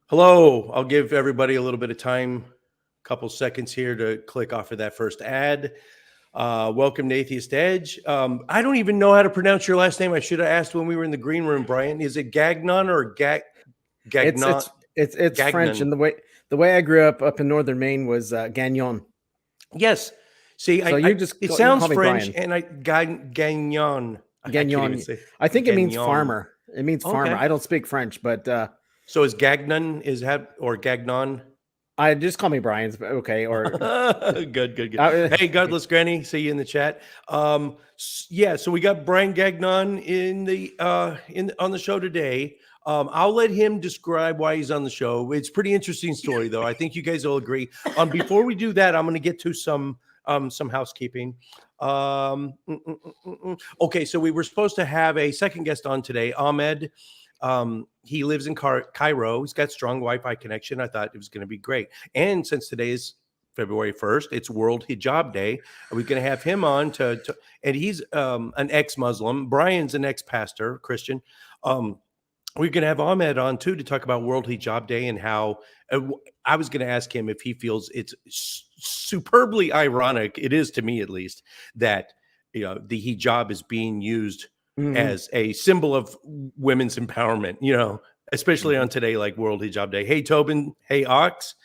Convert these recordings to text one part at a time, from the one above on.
Hello. I'll give everybody a little bit of time, a couple seconds here to click off of that first ad. Welcome to Atheist Edge. I don't even know how to pronounce your last name. I should have asked when we were in the green room, Brian. Is it Gagnon or It's Gagnon? it's French, Gagnon. and the way I grew up in northern Maine was Gagnon. Yes. See, So you just it you can sounds call me French, Brian. and Gagnon. I can't even Gagnon. say I think it means Gagnon. farmer. It means farmer. Okay. I don't speak French, but So is Gagnon or Gagnon? I just call me Brian. Okay, or Good. uh, Hey, Godless Granny, see you in the chat. Yeah, so we got Brian Gagnon on the show today. I'll let him describe why he's on the show. It's a pretty interesting story, though. I think you guys will agree. Before we do that, I'm going to get to some housekeeping. Okay, so we were supposed to have a second guest on today, Ahmed. He lives in Cairo. He's got strong Wi-Fi connection. I thought it was going to be great. And since today is February 1st, it's World Hijab Day. We're going to have him on and he's an ex-Muslim. Brian's an ex-pastor, Christian. We're going to have Ahmed on too to talk about World Hijab Day and how I was going to ask him if he feels it's superbly ironic. It is to me, at least, that the hijab is being used as a symbol of women's empowerment, especially on today, like World Hijab Day. Hey, Tobin. Hey, Ox.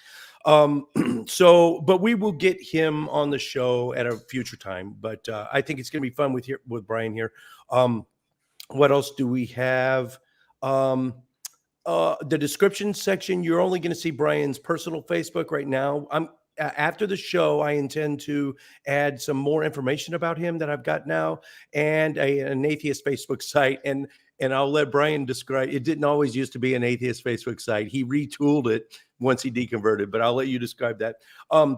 But we will get him on the show at a future time. But I think it's going to be fun with Brian here. What else do we have? The description section, you're only going to see Brian's personal Facebook right now. After the show, I intend to add some more information about him that I've got now and an atheist Facebook site. And I'll let Brian describe. It didn't always used to be an atheist Facebook site. He retooled it once he deconverted, but I'll let you describe that.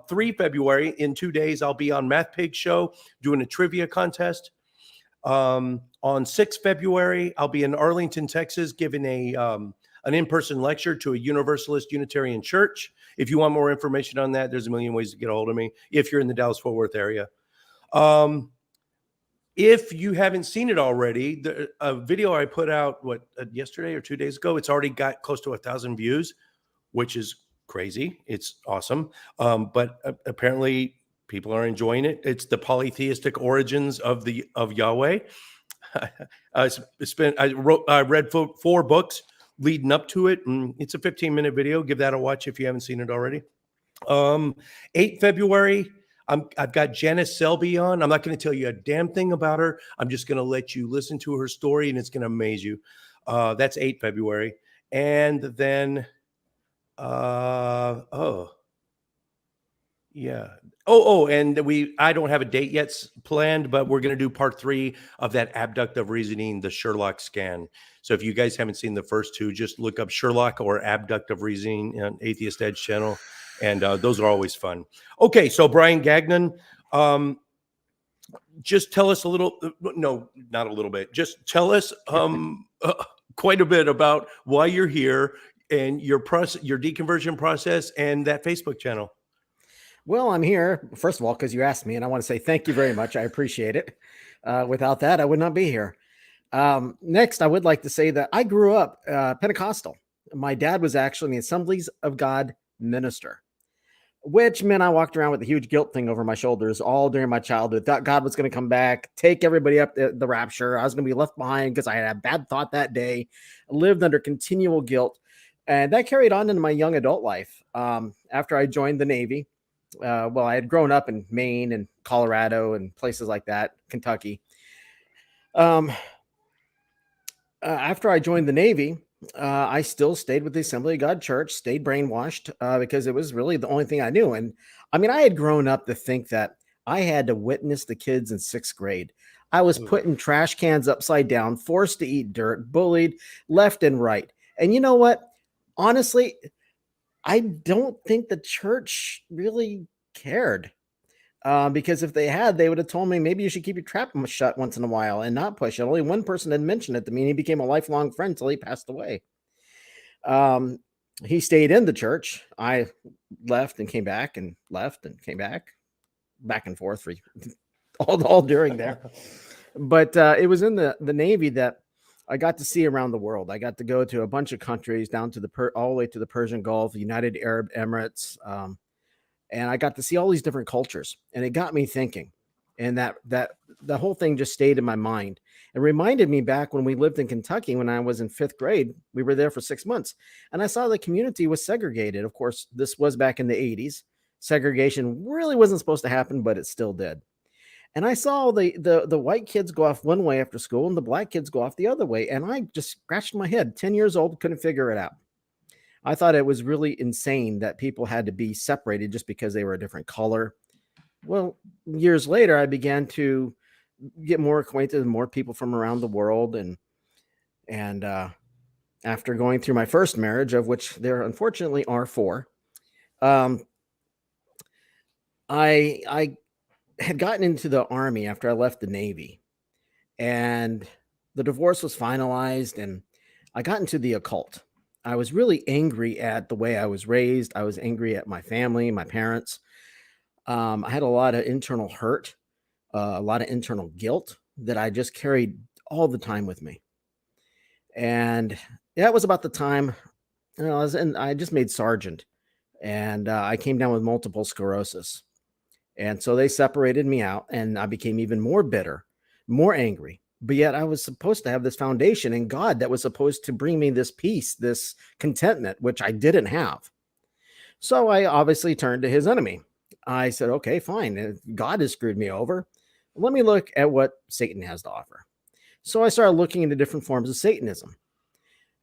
3 February, in 2 days, I'll be on Math Pig Show doing a trivia contest. On 6 February, I'll be in Arlington, Texas, giving an in-person lecture to a Universalist Unitarian church. If you want more information on that, there's a million ways to get a hold of me if you're in the Dallas-Fort Worth area. If you haven't seen it already, a video I put out, yesterday or 2 days ago, it's already got close to 1,000 views, which is crazy. It's awesome. But apparently people are enjoying it. It's the polytheistic origins of Yahweh. I read 4 books leading up to it, and it's a 15-minute video. Give that a watch if you haven't seen it already. 8 February, I've got Janice Selby on. I'm not going to tell you a damn thing about her. I'm just going to let you listen to her story, and it's going to amaze you. That's 8 February. And then, yeah. And I don't have a date yet planned, but we're going to do part 3 of that abductive reasoning, the Sherlock scan. So if you guys haven't seen the first 2, just look up Sherlock or abductive reasoning on Atheist Edge channel. And those are always fun. Okay. So Brian Gagnon, just tell us no, not a little bit. Just tell us quite a bit about why you're here and your deconversion process and that Facebook channel. Well, I'm here, first of all, because you asked me, and I want to say thank you very much. I appreciate it. Without that, I would not be here. Next, I would like to say that I grew up Pentecostal. My dad was actually in the Assemblies of God minister, which meant I walked around with a huge guilt thing over my shoulders all during my childhood. Thought God was going to come back, take everybody up the rapture. I was going to be left behind because I had a bad thought that day. I lived under continual guilt. And that carried on into my young adult life. After I joined the Navy, I had grown up in Maine and Colorado and places like that, Kentucky. After I joined the Navy, I still stayed with the Assembly of God Church, stayed brainwashed because it was really the only thing I knew. And I mean, I had grown up to think that I had to witness the kids in 6th grade. I was put in trash cans upside down, forced to eat dirt, bullied left and right. And you know what? Honestly, I don't think the church really cared. Because if they had, they would have told me maybe you should keep your trap shut once in a while and not push it. Only one person had mentioned it to me, and he became a lifelong friend till he passed away. He stayed in the church. I left and came back and left and came back and forth for all during there. But it was in the Navy that I got to see around the world. I got to go to a bunch of countries down to all the way to the Persian Gulf, the United Arab Emirates, and I got to see all these different cultures, and it got me thinking. And that the whole thing just stayed in my mind. It reminded me back when we lived in Kentucky when I was in 5th grade. We were there for 6 months, and I saw the community was segregated. Of course, this was back in the 80s. Segregation really wasn't supposed to happen, but it still did. And I saw the white kids go off one way after school and the black kids go off the other way. And I just scratched my head. 10 years old, couldn't figure it out. I thought it was really insane that people had to be separated just because they were a different color. Well, years later, I began to get more acquainted with more people from around the world. And after going through my first marriage, of which there unfortunately are 4, I had gotten into the Army after I left the Navy, and the divorce was finalized, and I got into the occult. I was really angry at the way I was raised. I was angry at my family, my parents. I had a lot of internal hurt, a lot of internal guilt that I just carried all the time with me. And that was about the time, I just made sergeant, and I came down with multiple sclerosis. And so they separated me out, and I became even more bitter, more angry. But yet I was supposed to have this foundation in God that was supposed to bring me this peace, this contentment, which I didn't have. So I obviously turned to his enemy. I said, okay, fine. God has screwed me over. Let me look at what Satan has to offer. So I started looking into different forms of Satanism.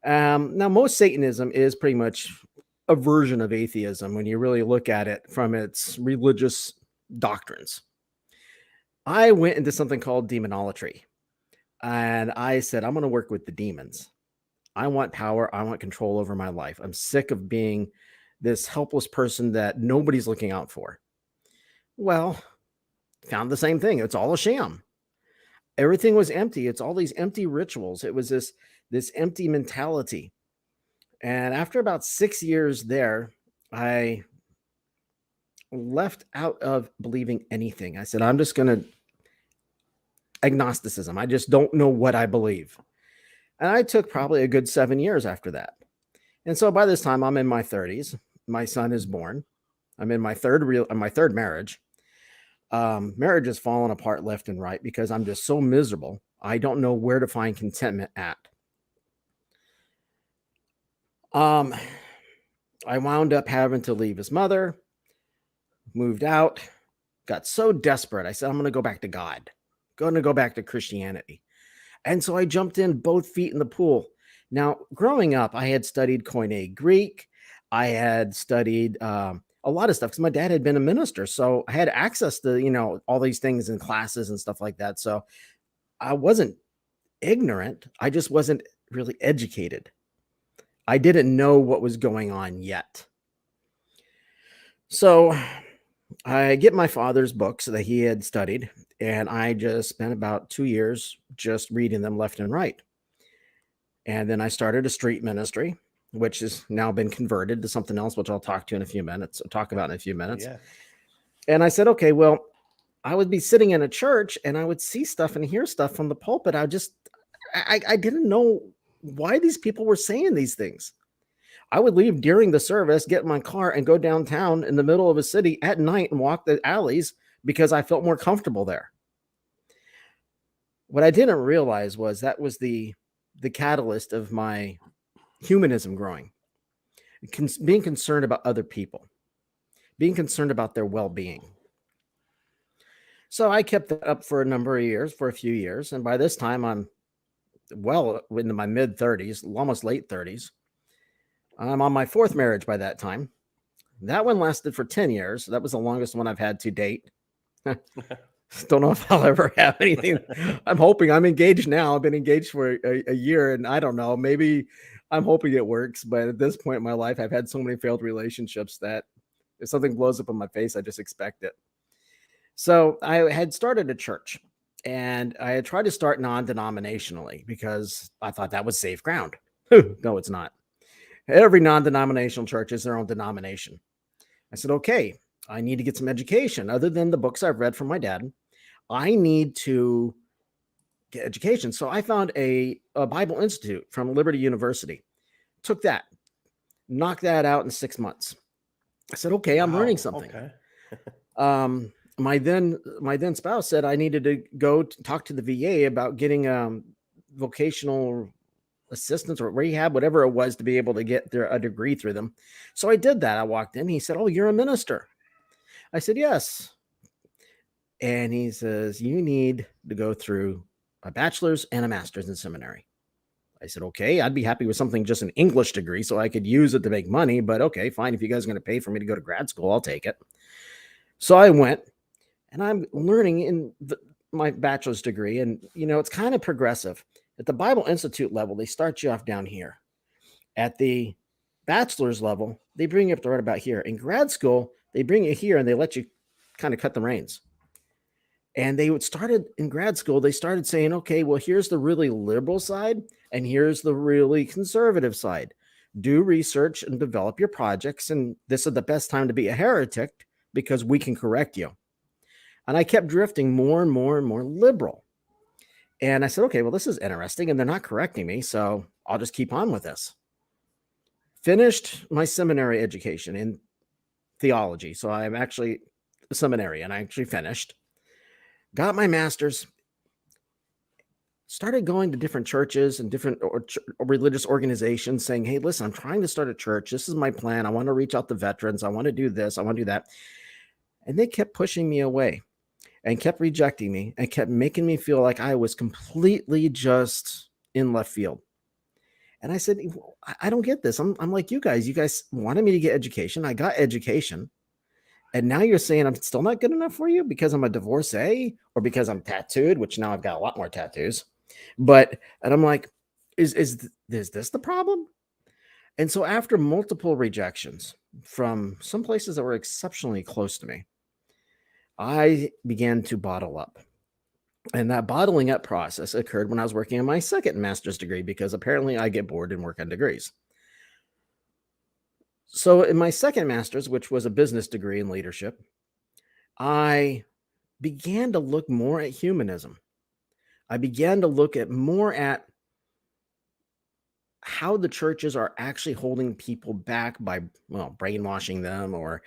Now, most Satanism is pretty much a version of atheism when you really look at it from its religious doctrines. I went into something called demonolatry, and I said, I'm going to work with the demons. I want power. I want control over my life. I'm sick of being this helpless person that nobody's looking out for. Well, found the same thing. It's all a sham. Everything was empty. It's all these empty rituals. It was this empty mentality. And after about 6 years there, I left out of believing anything. I said, I'm just going to agnosticism. I just don't know what I believe. And I took probably a good 7 years after that. And so by this time, I'm in my 30s. My son is born. I'm in my third marriage. Marriage has fallen apart left and right because I'm just so miserable. I don't know where to find contentment at. I wound up having to leave his mother, moved out, got so desperate. I said, I'm going to go back to God, going to go back to Christianity. And so I jumped in both feet in the pool. Now, growing up, I had studied Koine Greek. I had studied a lot of stuff because my dad had been a minister. So I had access to, all these things in classes and stuff like that. So I wasn't ignorant. I just wasn't really educated. I didn't know what was going on yet. So I get my father's books that he had studied, and I just spent about 2 years just reading them left and right. And then I started a street ministry, which has now been converted to something else, which I'll talk about in a few minutes. Yeah. And I said, okay, well, I would be sitting in a church and I would see stuff and hear stuff from the pulpit. I didn't know why these people were saying these things. I would leave during the service, get in my car and go downtown in the middle of a city at night and walk the alleys because I felt more comfortable there. What I didn't realize was that was the catalyst of my humanism growing, being concerned about other people, being concerned about their well-being. So I kept that up for a few years. And by this time, I'm well into my mid 30s, almost late 30s. I'm on my 4th marriage by that time. That one lasted for 10 years. That was the longest one I've had to date. Don't know if I'll ever have anything. I'm hoping. I'm engaged now. I've been engaged for a year, and I don't know. Maybe I'm hoping it works. But at this point in my life, I've had so many failed relationships that if something blows up in my face, I just expect it. So I had started a church, and I had tried to start non-denominationally because I thought that was safe ground. No, it's not. Every non-denominational church is their own denomination. I said, okay, I need to get some education other than the books I've read from my dad. I need to get education. So I found a Bible Institute from Liberty University, took that, knocked that out in 6 months. I said, okay, I'm learning something. Okay. My then spouse said I needed to go talk to the VA about getting vocational assistance or rehab, whatever it was, to be able to get a degree through them. So I did that. I walked in. He said, "Oh, you're a minister." I said, "Yes." And he says, "You need to go through a bachelor's and a master's in seminary." I said, "Okay, I'd be happy with something, just an English degree, so I could use it to make money. But okay, fine. If you guys are going to pay for me to go to grad school, I'll take it." So I went, and I'm learning in my bachelor's degree. And, it's kind of progressive. At the Bible Institute level, they start you off down here. At the bachelor's level, they bring you up to right about here. In grad school, they bring you here and they let you kind of cut the reins. And in grad school, they started saying, okay, well, here's the really liberal side and here's the really conservative side. Do research and develop your projects. And this is the best time to be a heretic because we can correct you. And I kept drifting more and more and more liberal. And I said, okay, well, this is interesting. And they're not correcting me. So I'll just keep on with this. Finished my seminary education in theology. So I'm actually a seminarian. I actually finished. Got my master's. Started going to different churches and different religious organizations saying, hey, listen, I'm trying to start a church. This is my plan. I want to reach out to veterans. I want to do this. I want to do that. And they kept pushing me away and kept rejecting me and kept making me feel like I was completely just in left field. And I said, I don't get this. I'm like you guys. You guys wanted me to get education. I got education. And now you're saying I'm still not good enough for you because I'm a divorcee or because I'm tattooed, which now I've got a lot more tattoos. And I'm like, is this the problem? And so after multiple rejections from some places that were exceptionally close to me, I began to bottle up. And that bottling up process occurred when I was working on my second master's degree, because apparently I get bored and work on degrees. So in my second master's, which was a business degree in leadership, I began to look more at humanism. I began to look more at how the churches are actually holding people back by, brainwashing them, or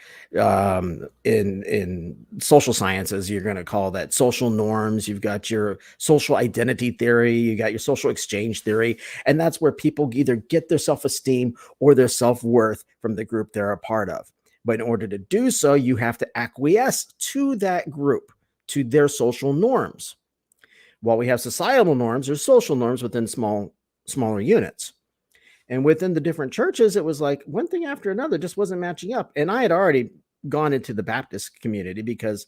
in social sciences, you're going to call that social norms. You've got your social identity theory, you got your social exchange theory, and that's where people either get their self-esteem or their self-worth from the group they're a part of. But in order to do so, you have to acquiesce to that group, to their social norms. While we have societal norms, there's social norms within smaller units. And within the different churches, it was like one thing after another just wasn't matching up. And I had already gone into the Baptist community because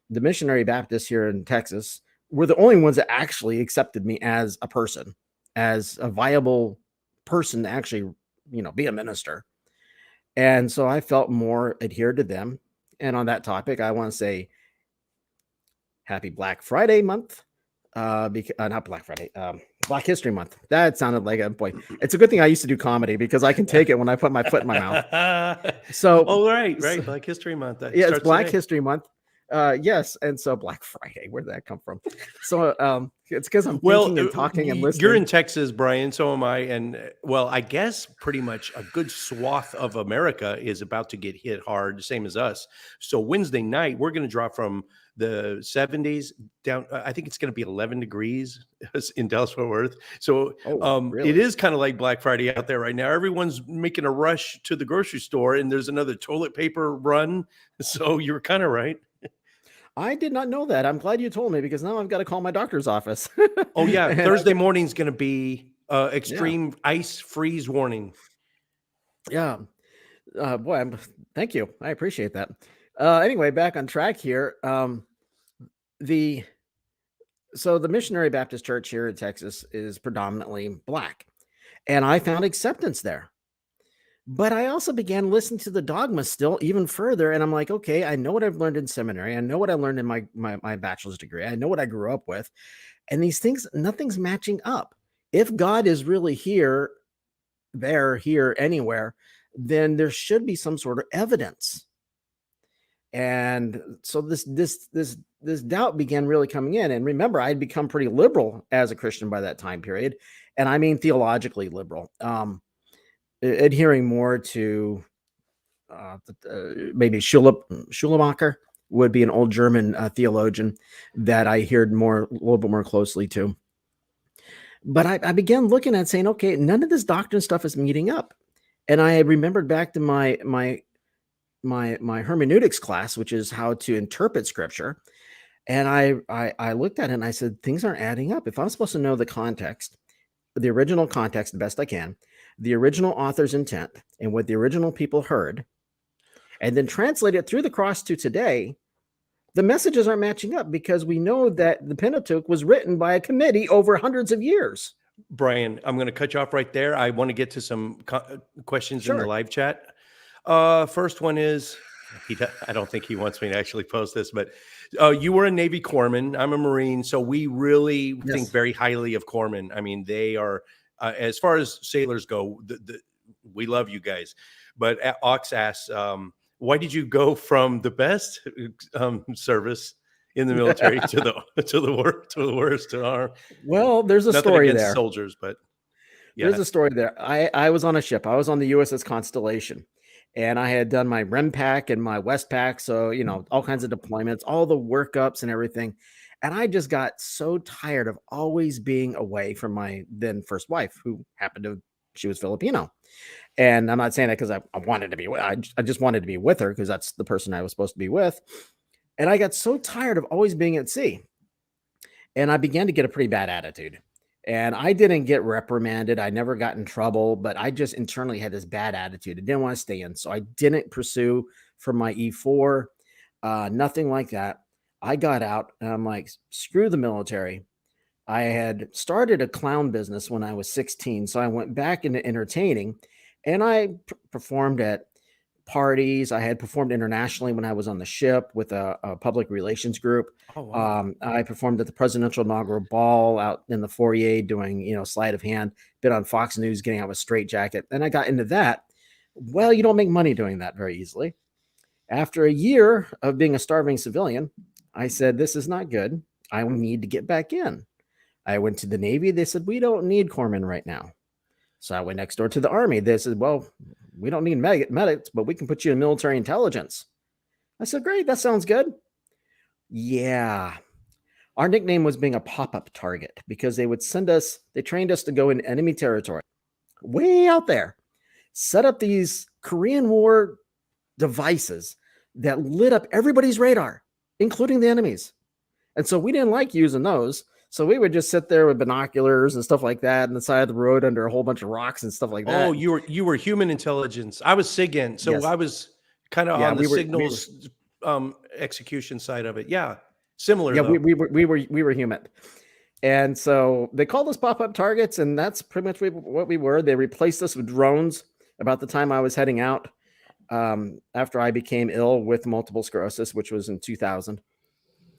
the missionary Baptists here in Texas were the only ones that actually accepted me as a person, as a viable person to actually, be a minister. And so I felt more adhered to them. And on that topic, I want to say happy Black Friday month. Not Black Friday, Black History Month. That sounded like a boy. It's a good thing I used to do comedy because I can take it when I put my foot in my mouth. So, right. Black History Month. Yeah, it's Black History Month. Yes, and so Black Friday. Where did that come from? So, it's because I'm thinking and talking and listening. You're in Texas, Brian. So am I, and I guess pretty much a good swath of America is about to get hit hard, same as us. So Wednesday night, we're going to drop from the 70s down. I think it's going to be 11 degrees in Dallas-Fort Worth. So really? It is kind of like Black Friday out there right now. Everyone's making a rush to the grocery store, and there's another toilet paper run. So you're kind of right. I did not know that. I'm glad you told me, because now I've got to call my doctor's office. Oh yeah, Thursday morning is going to be extreme ice freeze warning. Yeah. Boy, thank you. I appreciate that. Anyway, back on track here. The Missionary Baptist Church here in Texas is predominantly Black, and I found acceptance there. But I also began listening to the dogma still even further, and I'm like, okay, I know what I've learned in seminary. I know what I learned in my bachelor's degree. I know what I grew up with, and these things, nothing's matching up. If God is really here, there, here, anywhere, then there should be some sort of evidence. And so this doubt began really coming in. And remember, I'd become pretty liberal as a Christian by that time period, and I mean theologically liberal, adhering more to maybe Schulemacher would be an old German theologian that I adhered a little bit more closely to. But I began looking at saying, okay, none of this doctrine stuff is meeting up. And I remembered back to my hermeneutics class, which is how to interpret scripture. And I looked at it and I said, things aren't adding up. If I'm supposed to know the context, the original context, the best I can, the original author's intent and what the original people heard, and then translate it through the cross to today, the messages aren't matching up because we know that the Pentateuch was written by a committee over hundreds of years. Brian, I'm going to cut you off right there. I want to get to some questions in the Sure. live chat. First one is, I don't think he wants me to actually post this, but you were a Navy corpsman. I'm a Marine, so we really think very highly of corpsmen. I mean, they are, as far as sailors go, we love you guys. But Ox asks, why did you go from the best service in the military to the worst? Well, there's a Nothing story against there. soldiers, but yeah. There's a story there. I was on a ship. I was on the USS Constellation, and I had done my REM pack and my West pack. So, all kinds of deployments, all the workups and everything. And I just got so tired of always being away from my then first wife, who she was Filipino. And I'm not saying that because I wanted to be with, I just wanted to be with her because that's the person I was supposed to be with. And I got so tired of always being at sea. And I began to get a pretty bad attitude. And I didn't get reprimanded. I never got in trouble, but I just internally had this bad attitude. I didn't want to stay in. So I didn't pursue for my E4, nothing like that. I got out and I'm like, screw the military. I had started a clown business when I was 16. So I went back into entertaining and I performed at parties. I had performed internationally when I was on the ship with a public relations group. Oh, wow. I performed at the presidential inaugural ball out in the foyer doing, sleight of hand, been on Fox News, getting out with a straight jacket. Then I got into that. Well, you don't make money doing that very easily. After a year of being a starving civilian, I said, this is not good. I need to get back in. I went to the Navy. They said, we don't need corpsmen right now. So I went next door to the Army. They said, well, we don't need medics, but we can put you in military intelligence. I said, great, that sounds good. Yeah. Our nickname was being a pop-up target because they trained us to go in enemy territory, way out there, set up these Korean War devices that lit up everybody's radar, including the enemies. And so we didn't like using those. So we would just sit there with binoculars and stuff like that on the side of the road under a whole bunch of rocks and stuff like that. Oh, you were human intelligence. I was SIGINT, so Yes. I was kind of on the signals execution side of it. Yeah, similar. Yeah, though. we were human, and so they called us pop-up targets, and that's pretty much what we were. They replaced us with drones about the time I was heading out. After I became ill with multiple sclerosis, which was in 2000,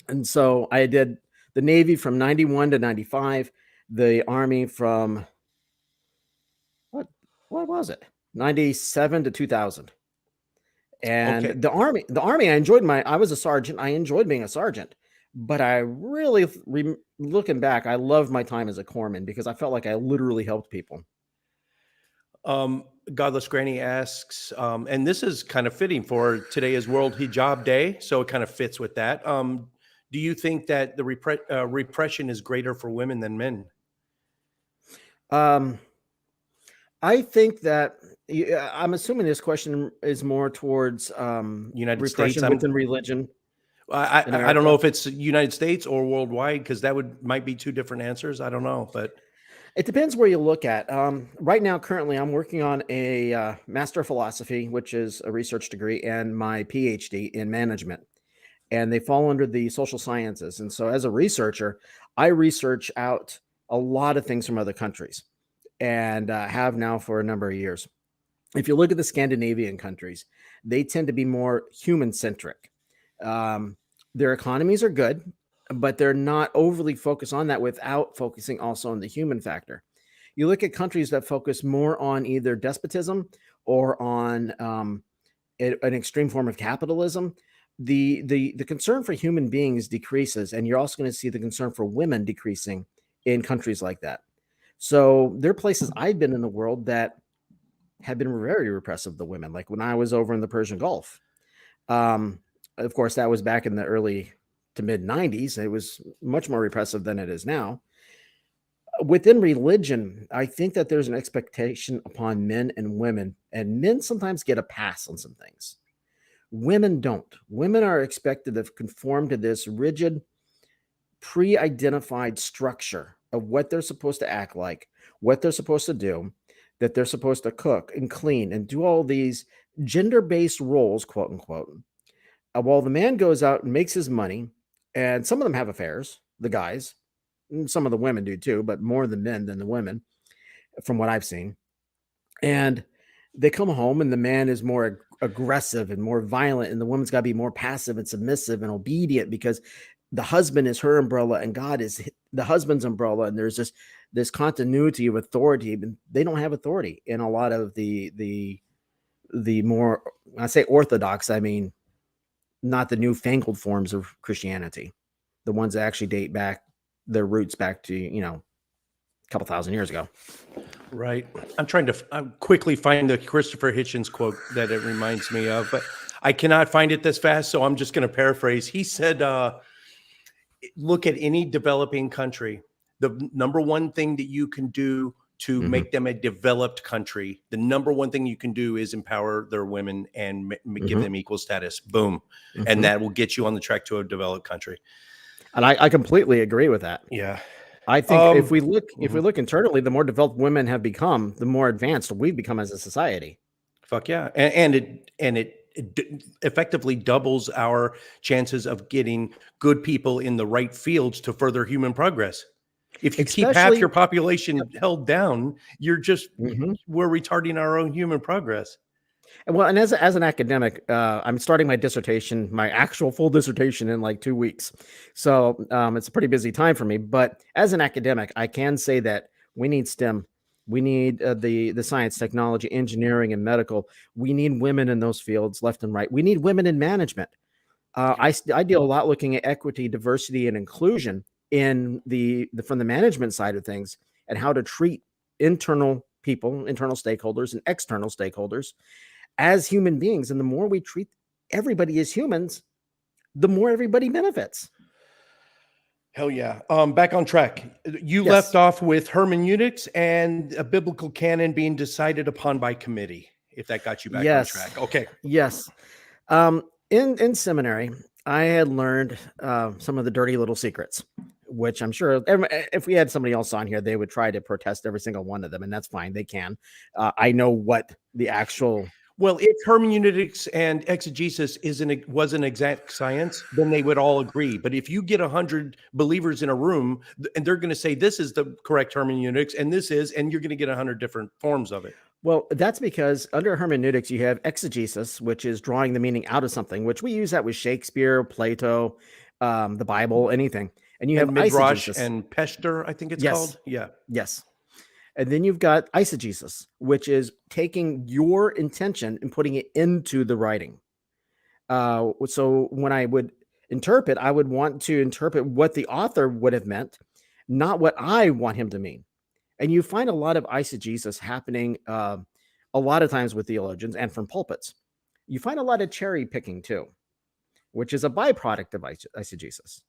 and so I did the Navy from 91 to 95, the Army from what was it? 97 to 2000. And okay. the Army, I was a sergeant. I enjoyed being a sergeant, but I really, looking back, I loved my time as a corpsman because I felt like I literally helped people. Godless Granny asks, and this is kind of fitting for today is World Hijab Day, so it kind of fits with that. Do you think that the repression is greater for women than men? I think that I'm assuming this question is more towards United States within religion. I don't know if it's United States or worldwide because that might be two different answers. I don't know, but it depends where you look at. Right now, currently, I'm working on a Master of Philosophy, which is a research degree, and my PhD in management. And they fall under the social sciences. And so as a researcher, I research out a lot of things from other countries and have now for a number of years. If you look at the Scandinavian countries, they tend to be more human-centric. Their economies are good, but they're not overly focused on that without focusing also on the human factor. You look at countries that focus more on either despotism or on an extreme form of capitalism. the concern for human beings decreases, and you're also going to see the concern for women decreasing in countries like that. So there are places I've been in the world that have been very repressive of the women. Like when I was over in the Persian Gulf, um, of course, that was back in the early to mid 90s. It was much more repressive than it is now. Within religion, I think that there's an expectation upon men and women, and men sometimes get a pass on some things. Women don't. Women are expected to conform to this rigid, pre identified structure of what they're supposed to act like, what they're supposed to do, that they're supposed to cook and clean and do all these gender based roles, quote unquote. While the man goes out and makes his money, and some of them have affairs, the guys, and some of the women do too, but more the men than the women, from what I've seen. And they come home, and the man is more aggressive and more violent, and the woman's got to be more passive and submissive and obedient because the husband is her umbrella and God is the husband's umbrella. And there's this continuity of authority, but they don't have authority in a lot of the more, when I say orthodox, I mean not the newfangled forms of Christianity, the ones that actually date back their roots back to, a couple thousand years ago. Right. I'm trying to quickly find the Christopher Hitchens quote that it reminds me of, but I cannot find it this fast. So I'm just going to paraphrase. He said, look at any developing country. The number one thing that you can do to make them a developed country, the number one thing you can do is empower their women and give them equal status. Boom. And that will get you on the track to a developed country. And I completely agree with that. Yeah. I think if we look internally, the more developed women have become, the more advanced we've become as a society. Fuck yeah. And it effectively doubles our chances of getting good people in the right fields to further human progress. If you keep half your population held down, you're just we're retarding our own human progress. Well, and as an academic, I'm starting my dissertation, my actual full dissertation, in like 2 weeks. So it's a pretty busy time for me. But as an academic, I can say that we need STEM. We need the science, technology, engineering, and medical. We need women in those fields, left and right. We need women in management. I deal a lot looking at equity, diversity, and inclusion in from the management side of things, and how to treat internal people, internal stakeholders, and external stakeholders as human beings. And the more we treat everybody as humans, the more everybody benefits. Hell yeah. Back on track. You left off with hermeneutics and a biblical canon being decided upon by committee, if that got you back on track. Okay. Yes. In seminary, I had learned some of the dirty little secrets, which I'm sure if we had somebody else on here, they would try to protest every single one of them, and that's fine. They can. I know what the actual... Well, if hermeneutics and exegesis was an exact science, then they would all agree. But if you get 100 believers in a room and they're going to say this is the correct hermeneutics and this is, and you're going to get 100 different forms of it. Well, that's because under hermeneutics, you have exegesis, which is drawing the meaning out of something, which we use that with Shakespeare, Plato, the Bible, anything. And you have Midrash eisegesis. and Peshter, I think it's called. Yeah. Yes. And then you've got eisegesis, which is taking your intention and putting it into the writing. So when I would interpret, I would want to interpret what the author would have meant, not what I want him to mean. And you find a lot of eisegesis happening a lot of times with theologians and from pulpits. You find a lot of cherry picking too, which is a byproduct of eisegesis.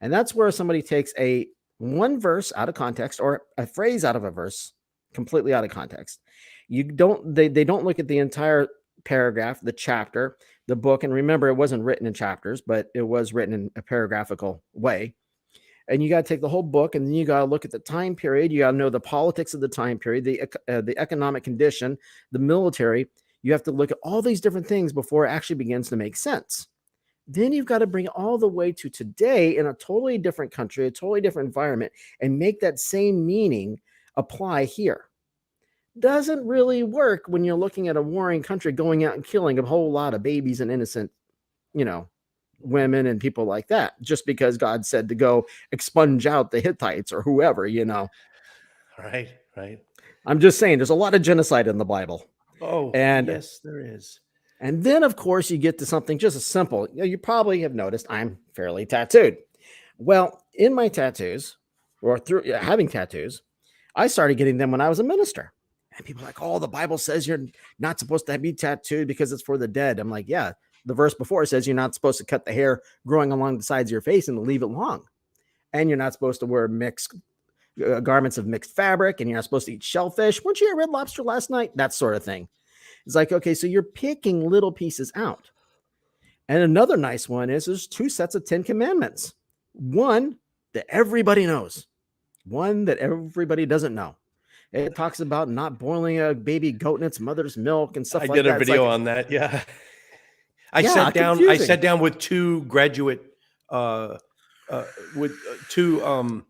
And that's where somebody takes one verse out of context, or a phrase out of a verse completely out of context. They don't look at the entire paragraph, the chapter, the book. And remember, it wasn't written in chapters, but it was written in a paragraphical way. And you got to take the whole book, and then you got to look at the time period. You got to know the politics of the time period, the economic condition, the military. You have to look at all these different things before it actually begins to make sense. Then you've got to bring it all the way to today in a totally different country, a totally different environment, and make that same meaning apply here. Doesn't really work when you're looking at a warring country going out and killing a whole lot of babies and innocent, women and people like that, just because God said to go expunge out the Hittites or whoever, Right. I'm just saying there's a lot of genocide in the Bible. Oh, and yes, there is. And then, of course, you get to something just as simple. You probably have noticed I'm fairly tattooed. Well, in my tattoos, or through having tattoos, I started getting them when I was a minister. And people are like, oh, the Bible says you're not supposed to be tattooed because it's for the dead. I'm like, yeah, the verse before says you're not supposed to cut the hair growing along the sides of your face and leave it long. And you're not supposed to wear mixed garments of mixed fabric, and you're not supposed to eat shellfish. Weren't you at Red Lobster last night? That sort of thing. It's like, okay, so you're picking little pieces out. And another nice one is there's 2 sets of 10 commandments. One that everybody knows, one that everybody doesn't know. It talks about not boiling a baby goat in its mother's milk and stuff I like that. did a video on that. Yeah. I confusing. sat down with 2 graduate with 2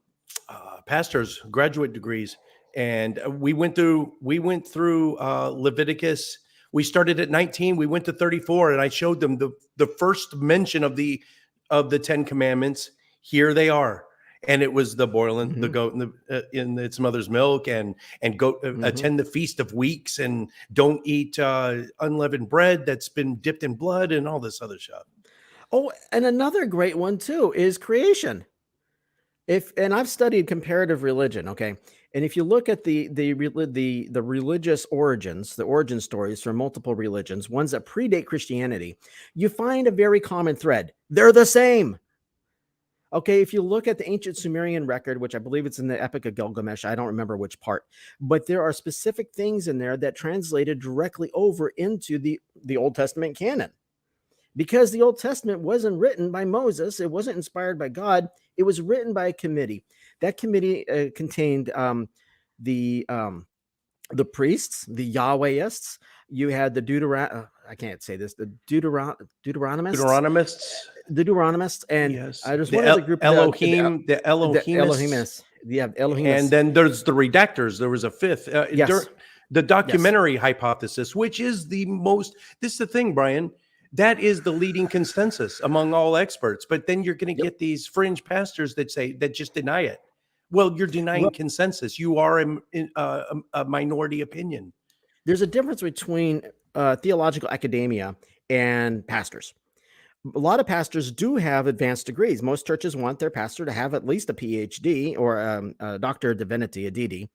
pastors, graduate degrees, and we went through Leviticus. We started at 19, we went to 34, and I showed them the first mention of the 10 commandments. Here they are. And it was the boiling the goat in its mother's milk, and go attend the Feast of Weeks, and don't eat unleavened bread that's been dipped in blood, and all this other stuff. Oh, and another great one too is creation. And I've studied comparative religion, okay, and if you look at the religious origins, the origin stories from multiple religions, ones that predate Christianity, you find a very common thread. They're the same. Okay, if you look at the ancient Sumerian record, which I believe it's in the Epic of Gilgamesh, I don't remember which part, but there are specific things in there that translated directly over into the Old Testament canon. Because the Old Testament wasn't written by Moses, it wasn't inspired by God, it was written by a committee. That committee contained the priests, the Yahwehists. You had the I can't say this, the Deuteronomists. The Deuteronomists, and Yes. there's one other group, Elohim, the Elohimists. Yeah, Elohimists. And then there's the redactors. There was a fifth. Yes. The documentary hypothesis, which is the most. This is the thing, Brian. That is the leading consensus among all experts. But then you're going to get these fringe pastors that just deny it. Well, you're denying consensus. You are a minority opinion. There's a difference between theological academia and pastors. A lot of pastors do have advanced degrees. Most churches want their pastor to have at least a PhD or a Doctor of Divinity, a DD.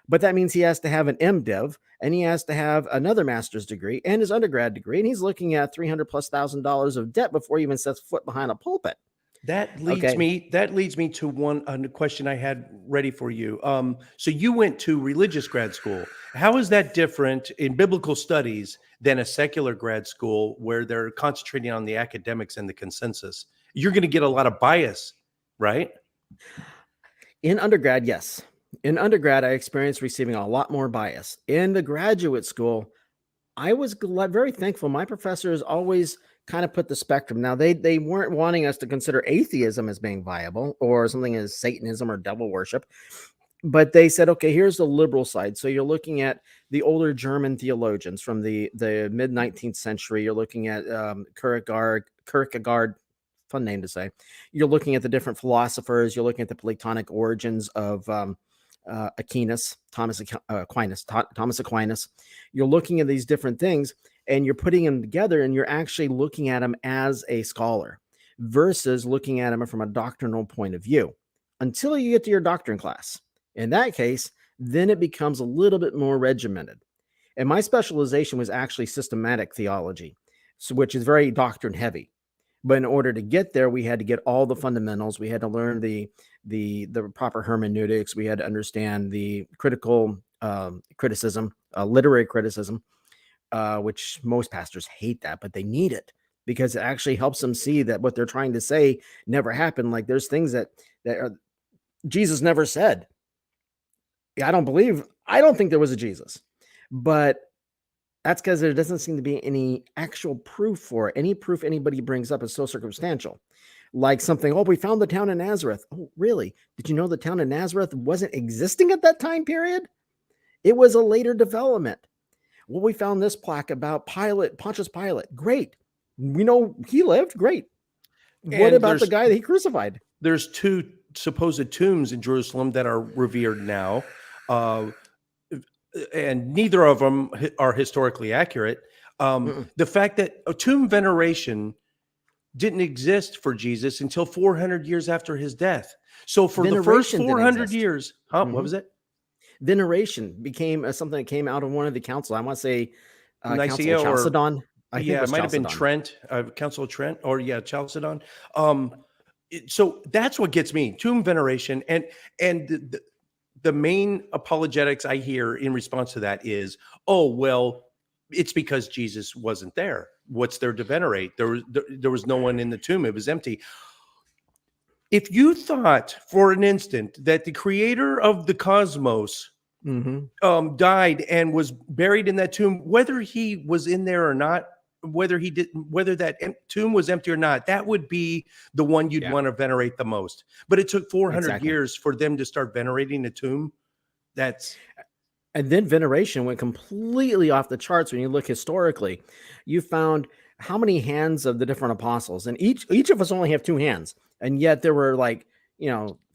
But that means he has to have an MDiv, and he has to have another master's degree and his undergrad degree, and he's looking at $300,000+ of debt before he even sets foot behind a pulpit. That leads me to one question I had ready for you. So you went to religious grad school. How is that different in biblical studies than a secular grad school where they're concentrating on the academics and the consensus? You're going to get a lot of bias, right? In undergrad, yes. In undergrad, I experienced receiving a lot more bias. In the graduate school, I was very thankful. My professors always kind of put the spectrum. Now, they weren't wanting us to consider atheism as being viable or something as Satanism or devil worship, but they said, okay, here's the liberal side. So you're looking at the older German theologians from the mid-19th century. You're looking at Kierkegaard, fun name to say. You're looking at the different philosophers. You're looking at the Platonic origins of Thomas Aquinas. You're looking at these different things and you're putting them together, and you're actually looking at them as a scholar versus looking at them from a doctrinal point of view until you get to your doctrine class. In that case, then it becomes a little bit more regimented. And my specialization was actually systematic theology, which is very doctrine heavy. But in order to get there, we had to get all the fundamentals. We had to learn the proper hermeneutics. We had to understand the critical criticism, literary criticism, which most pastors hate that, but they need it because it actually helps them see that what they're trying to say never happened. Like there's things that Jesus never said. I don't think there was a Jesus, but that's because there doesn't seem to be any actual proof for it. Any proof anybody brings up is so circumstantial. Like something, we found the town of Nazareth. Oh, really? Did you know the town of Nazareth wasn't existing at that time period? It was a later development. Well, we found this plaque about Pontius Pilate. Great. We know he lived. Great. What about the guy that he crucified? There's 2 supposed tombs in Jerusalem that are revered now. And neither of them are historically accurate. Mm-mm. The fact that a tomb veneration didn't exist for Jesus until 400 years after his death. So for the first Veneration didn't 400 exist. years, huh? What Hmm. was it? Veneration became something that came out of one of the council. I want to say Council of Nicaea or Chalcedon. I think it yeah, it was might have been Chalcedon. Trent, Council of Trent, or yeah, Chalcedon. So that's what gets me tomb veneration, and the main apologetics I hear in response to that is, oh well, it's because Jesus wasn't there. What's there to venerate? There was no one in the tomb; it was empty. If you thought for an instant that the creator of the cosmos Hmm. died and was buried in that tomb, whether he was in there or not, whether that tomb was empty or not, that would be the one you'd Yeah, want to venerate the most. But it took 400 exactly. years for them to start venerating a tomb. That's And then veneration went completely off the charts when you look historically. You found how many hands of the different apostles, and each of us only have two hands, and yet there were like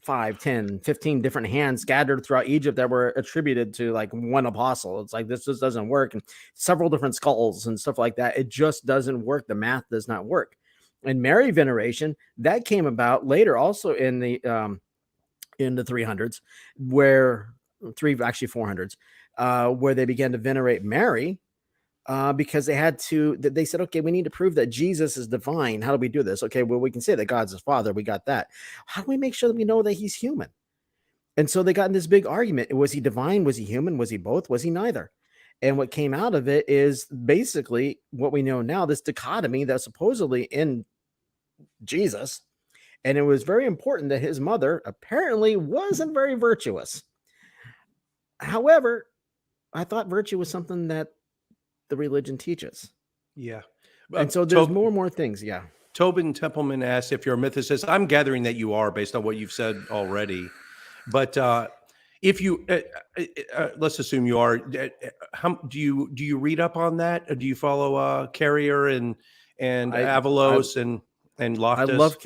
5, 10, 15 different hands scattered throughout Egypt that were attributed to like one apostle. It's like this just doesn't work, and several different skulls and stuff like that. It just doesn't work. The math does not work. And Mary veneration that came about later, also in the 300s, where three actually 400s, where they began to venerate Mary, because they said, okay, we need to prove that Jesus is divine. How do we do this? Okay, well, we can say that God's his father. We got that. How do we make sure that we know that he's human? And so they got in this big argument. Was he divine? Was he human? Was he both? Was he neither? And what came out of it is basically what we know now, this dichotomy that's supposedly in Jesus. And it was very important that his mother apparently wasn't very virtuous. However, I thought virtue was something that the religion teaches. yeah. And so there's more and more things. Yeah. Tobin Templeman asked if you're a mythicist. I'm gathering that you are based on what you've said already. But if you let's assume you are, how do you read up on that? Or do you follow Carrier and I Avalos and I Loftus? love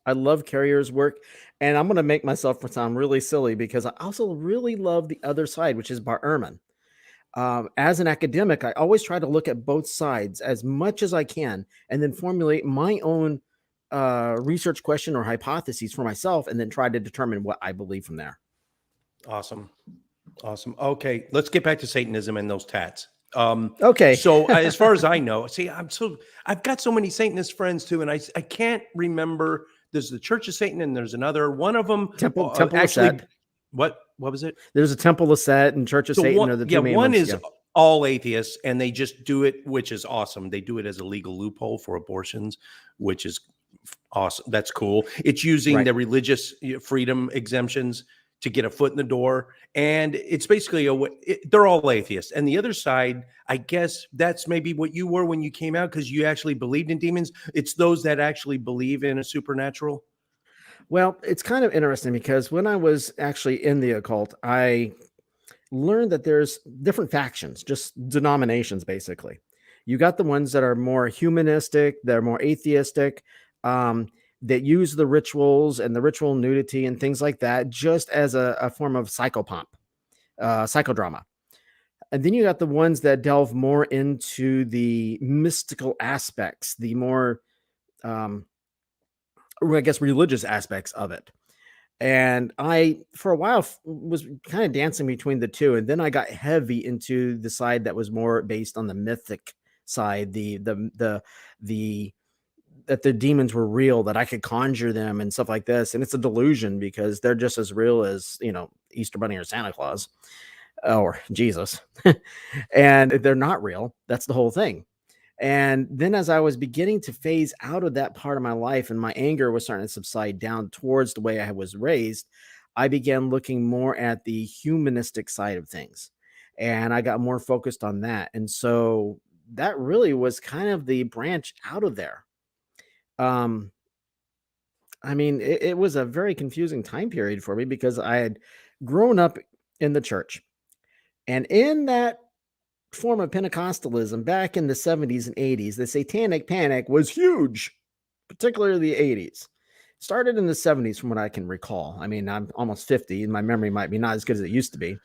I love Carrier's work, and I'm going to make myself sound really silly because I also really love the other side, which is Bar Ehrman. As an academic, I always try to look at both sides as much as I can, and then formulate my own research question or hypotheses for myself, and then try to determine what I believe from there. Awesome. Okay, let's get back to Satanism and those tats. Okay. So as far as I know, see, I've got so many Satanist friends too, and I can't remember. There's the Church of Satan, and there's another one of them. Temple Actually, of Set. what was it? There's a Temple of Set and Church of So Satan one, are the yeah, two main one ones. is Yeah. all atheists, and they just do it, which is awesome. They do it as a legal loophole for abortions, which is awesome. That's cool. It's using Right. the religious freedom exemptions to get a foot in the door, and it's basically they're all atheists. And the other side, I guess that's maybe what you were when you came out, because you actually believed in demons. It's those that actually believe in a supernatural. Well, it's kind of interesting because when I was actually in the occult, I learned that there's different factions, just denominations, basically. You got the ones that are more humanistic, they're more atheistic, um, that use the rituals and the ritual nudity and things like that just as a form of psychopomp, psychodrama. And then you got the ones that delve more into the mystical aspects, the more, um, I guess, religious aspects of it. And I, for a while, was kind of dancing between the two, and then I got heavy into the side that was more based on the mythic side, the that the demons were real, that I could conjure them and stuff like this. And it's a delusion because they're just as real as Easter Bunny or Santa Claus or Jesus, and they're not real. That's the whole thing. And then as I was beginning to phase out of that part of my life and my anger was starting to subside down towards the way I was raised, I began looking more at the humanistic side of things. And I got more focused on that. And so that really was kind of the branch out of there. Um, I mean, it was a very confusing time period for me because I had grown up in the church. And in that form of Pentecostalism back in the 70s and 80s, the satanic panic was huge, particularly the 80s. Started in the 70s, from what I can recall. I mean, I'm almost 50, and my memory might be not as good as it used to be.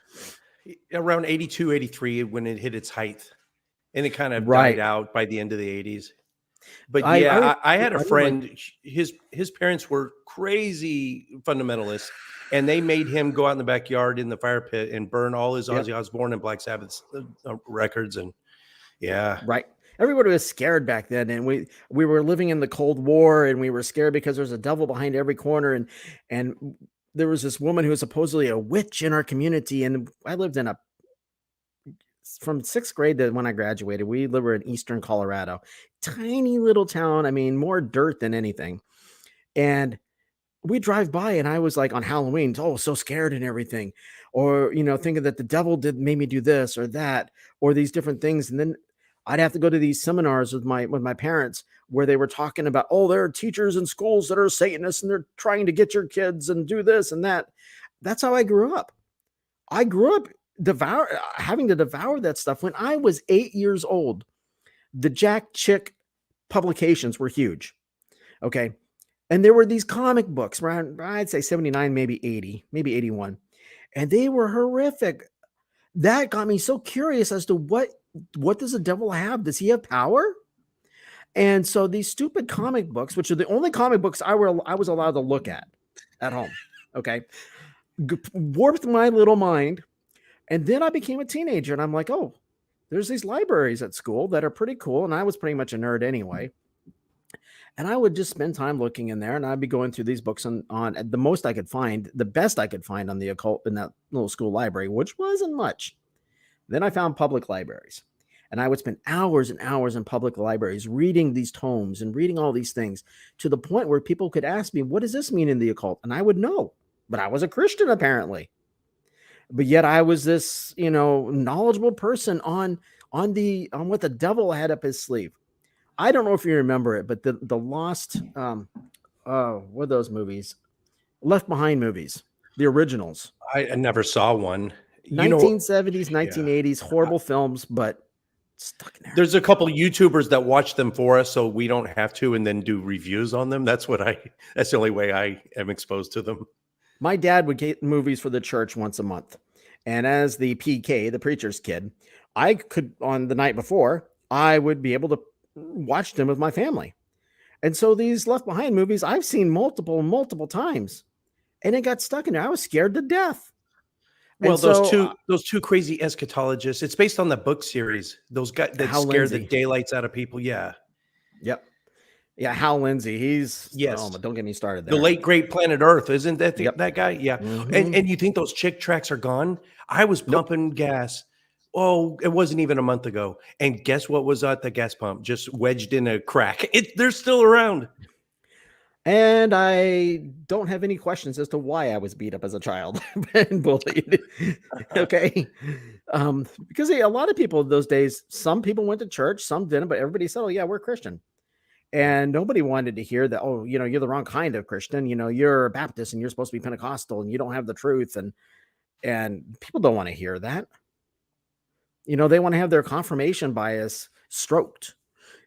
Around 82, 83, when it hit its height. and it kind of died Right. out by the end of the 80s. But I yeah, re- I had a I remember. friend. His parents were crazy fundamentalists, and they made him go out in the backyard in the fire pit and burn all his Yep. Ozzy Osbourne and Black Sabbath records. And yeah, Right. Everybody was scared back then, and we were living in the Cold War, and we were scared because there's a devil behind every corner, and there was this woman who was supposedly a witch in our community, and I lived in a from sixth grade to when I graduated, we lived in eastern Colorado, tiny little town. I mean, more dirt than anything, and we drive by, and I was like on Halloween, oh, so scared and everything, or thinking that the devil did made me do this or that or these different things, and then I'd have to go to these seminars with my parents where they were talking about, oh, there are teachers in schools that are Satanists and they're trying to get your kids and do this and that. That's how I grew up. I grew up having to devour that stuff. When I was 8 years old, the Jack Chick publications were huge. Okay. And there were these comic books around, I'd say 79, maybe 80, maybe 81. And they were horrific. That got me so curious as to what does the devil have? Does he have power? And so these stupid comic books, which are the only comic books I was allowed to look at home, okay, warped my little mind. And then I became a teenager, and I'm like, oh, there's these libraries at school that are pretty cool. And I was pretty much a nerd anyway. And I would just spend time looking in there, and I'd be going through these books on the most I could find, the best I could find on the occult in that little school library, which wasn't much. Then I found public libraries, and I would spend hours and hours in public libraries reading these tomes and reading all these things, to the point where people could ask me, what does this mean in the occult? And I would know, but I was a Christian apparently. But yet I was this, knowledgeable person on what the devil had up his sleeve. I don't know if you remember it, but the Lost, what are those movies? Left Behind movies, the originals. I never saw one. 1970s, 1980s, horrible films, but stuck in there. There's a couple of YouTubers that watch them for us, so we don't have to, and then do reviews on them. That's the only way I am exposed to them. My dad would get movies for the church once a month. And as the PK, the preacher's kid, I could, on the night before, I would be able to watch them with my family. And so these Left Behind movies, I've seen multiple times, and it got stuck in there. I was scared to death. Well, those two crazy eschatologists. It's based on the book series. Those guys that scared the daylights out of people. Yeah. Yep. Yeah, Hal Lindsey. He's yes. Oh, but don't get me started there. The late great Planet Earth, isn't that Yep. that guy? Yeah. Mm-hmm. And you think those chick tracks are gone? I was pumping gas. Oh, it wasn't even a month ago. And guess what was at the gas pump? Just wedged in a crack. They're still around. And I don't have any questions as to why I was beat up as a child and bullied. Okay. Because a lot of people those days, some people went to church, some didn't, but everybody said, oh, yeah, we're Christian. And nobody wanted to hear that, oh, you're the wrong kind of Christian. You're a Baptist and you're supposed to be Pentecostal and you don't have the truth. And people don't want to hear that. They want to have their confirmation bias stroked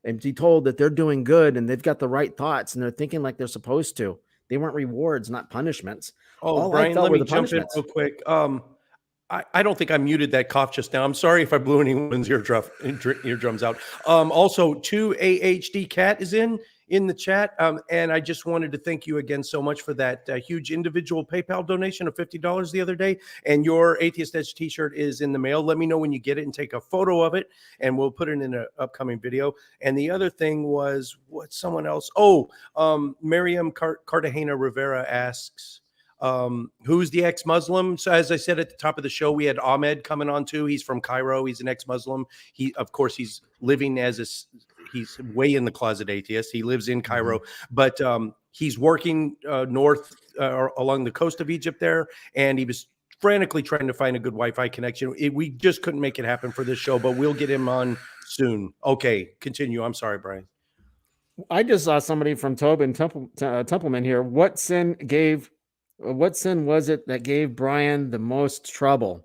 and be told that they're doing good and they've got the right thoughts and they're thinking like they're supposed to. They want rewards, not punishments. Oh, Brian, let me jump in real quick. I don't think I muted that cough just now. I'm sorry if I blew anyone's eardrums out. Also, 2AHD Cat is in the chat. And I just wanted to thank you again so much for that huge individual PayPal donation of $50 the other day. And your Atheist Edge t-shirt is in the mail. Let me know when you get it and take a photo of it, and we'll put it in an upcoming video. And the other thing was what someone else. Miriam Cartagena Rivera asks, who's the ex-Muslim? So as I said at the top of the show, we had Ahmed coming on too. He's from Cairo. He's an ex-Muslim. Of course, he's living he's way in the closet atheist. He lives in Cairo, but he's working north along the coast of Egypt there, and he was frantically trying to find a good Wi-Fi connection. We just couldn't make it happen for this show, but we'll get him on soon. Okay, continue. I'm sorry, Brian. I just saw somebody from Tobin Templeman here. What sin was it that gave Brian the most trouble?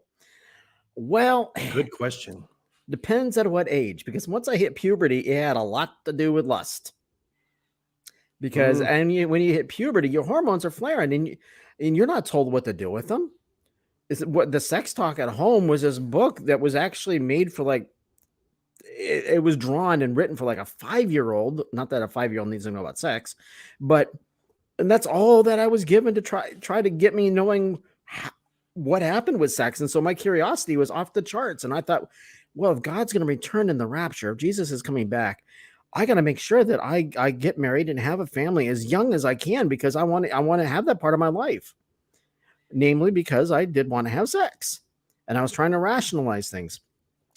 Well, good question. Depends at what age, because once I hit puberty, it had a lot to do with lust. Because when you hit puberty, your hormones are flaring, and you're not told what to do with them. What the sex talk at home was this book that was actually made for it was drawn and written for like a 5-year-old. Not that a 5-year-old needs to know about sex, but and that's all that I was given to try to get me knowing what happened with sex. And so my curiosity was off the charts. And I thought, well, if God's going to return in the rapture, if Jesus is coming back, I got to make sure that I get married and have a family as young as I can, because I want to have that part of my life. Namely, because I did want to have sex, and I was trying to rationalize things.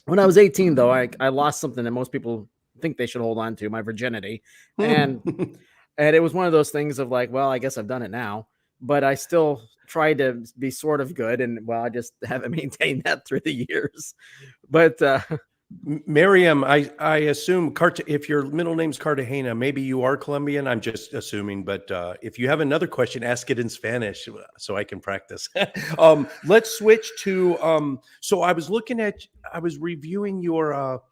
When I was 18, though, I lost something that most people think they should hold on to, my virginity. And it was one of those things of like, well, I guess I've done it now, but I still try to be sort of good. And well, I just haven't maintained that through the years. But Miriam, I assume if your middle name's Cartagena, maybe you are Colombian. I'm just assuming, but if you have another question, ask it in Spanish so I can practice. Let's switch to. So I was reviewing your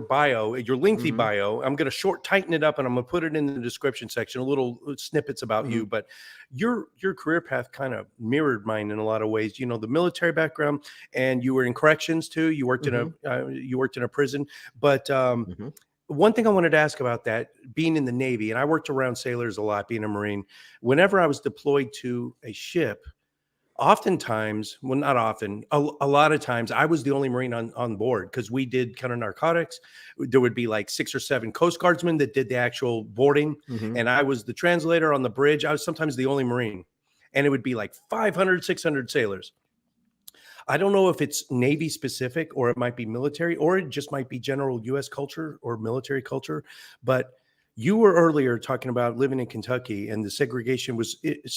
bio, your lengthy bio. I'm going to tighten it up, and I'm going to put it in the description section, a little snippets about you. But your career path kind of mirrored mine in a lot of ways. You know, the military background, and you were in corrections too. You worked in a prison. But one thing I wanted to ask about that, being in the Navy, and I worked around sailors a lot, being a Marine. Whenever I was deployed to a ship, oftentimes, well, not often, a lot of times, I was the only Marine on board, because we did counter narcotics. There would be like 6 or 7 Coast Guardsmen that did the actual boarding, and I was the translator on the bridge. I was sometimes the only Marine, and it would be like 500, 600 sailors. I don't know if it's Navy specific, or it might be military, or it just might be general U.S. culture or military culture, but you were earlier talking about living in Kentucky, and the segregation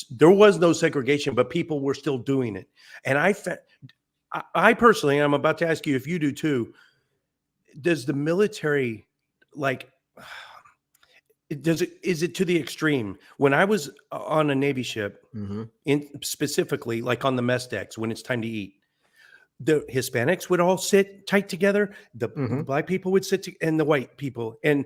there was no segregation, but people were still doing it. And I personally, I'm about to ask you if you do too, does the military, like, is it to the extreme? When I was on a Navy ship, specifically like on the mess decks, when it's time to eat, the Hispanics would all sit tight together. The Black people would sit and the white people, and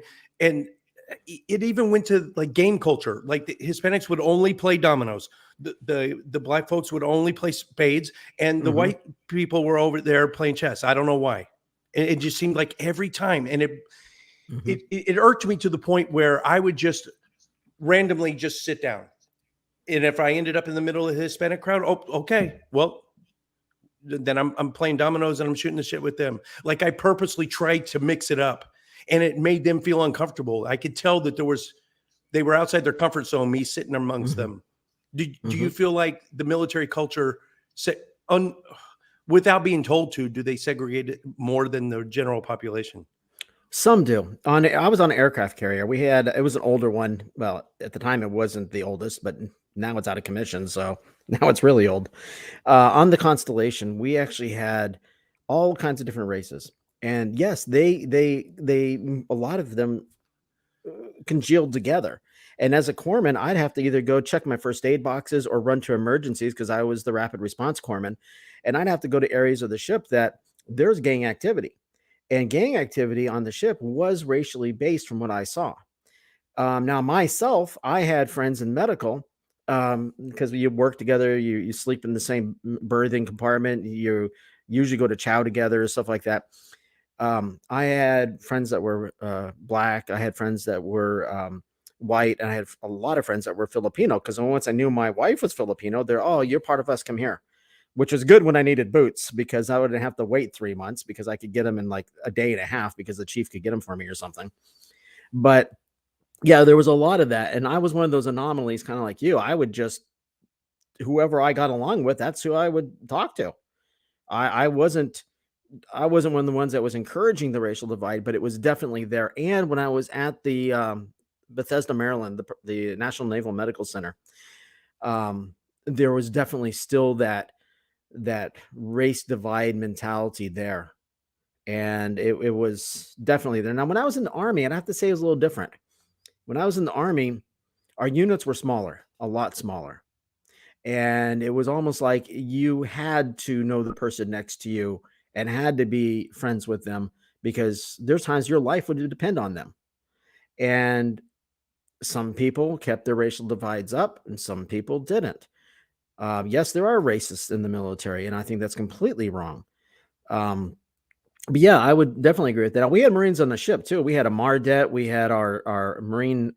it even went to like game culture. Like the Hispanics would only play dominoes. The Black folks would only play spades, and the white people were over there playing chess. I don't know why. It just seemed like every time, and it irked me to the point where I would just randomly just sit down. And if I ended up in the middle of the Hispanic crowd, okay, well, then I'm playing dominoes and I'm shooting the shit with them. Like, I purposely tried to mix it up, and it made them feel uncomfortable. I could tell that they were outside their comfort zone, me sitting amongst them. Do you feel like the military culture, without being told to, do they segregate it more than the general population? Some do. I was on an aircraft carrier. It was an older one. Well, at the time it wasn't the oldest, but now it's out of commission, so now it's really old. On the Constellation, we actually had all kinds of different races, and yes, they a lot of them congealed together. And as a corpsman, I'd have to either go check my first aid boxes or run to emergencies, because I was the rapid response corpsman, and I'd have to go to areas of the ship that there's gang activity. And gang activity on the ship was racially based from what I saw. Now, myself, I had friends in medical, because you work together, you sleep in the same berthing compartment, you usually go to chow together, stuff like that. I had friends that were Black. I had friends that were white, and I had a lot of friends that were Filipino, because once I knew my wife was Filipino, you're part of us, come here. Which was good when I needed boots, because I wouldn't have to wait 3 months, because I could get them in like a day and a half, because the chief could get them for me or something. But yeah, there was a lot of that. And I was one of those anomalies, kind of like you. I would just, whoever I got along with, that's who I would talk to. I wasn't one of the ones that was encouraging the racial divide, but it was definitely there. And when I was at the Bethesda, Maryland, the National Naval Medical Center, there was definitely still that race divide mentality there. And it was definitely there. Now, when I was in the Army, I'd have to say it was a little different. When I was in the Army, our units were smaller, a lot smaller. And it was almost like you had to know the person next to you and had to be friends with them, because there's times your life would depend on them. And some people kept their racial divides up and some people didn't. Yes, there are racists in the military, and I think that's completely wrong. But yeah, I would definitely agree with that. We had Marines on the ship too. We had a Mardet, we had our Marine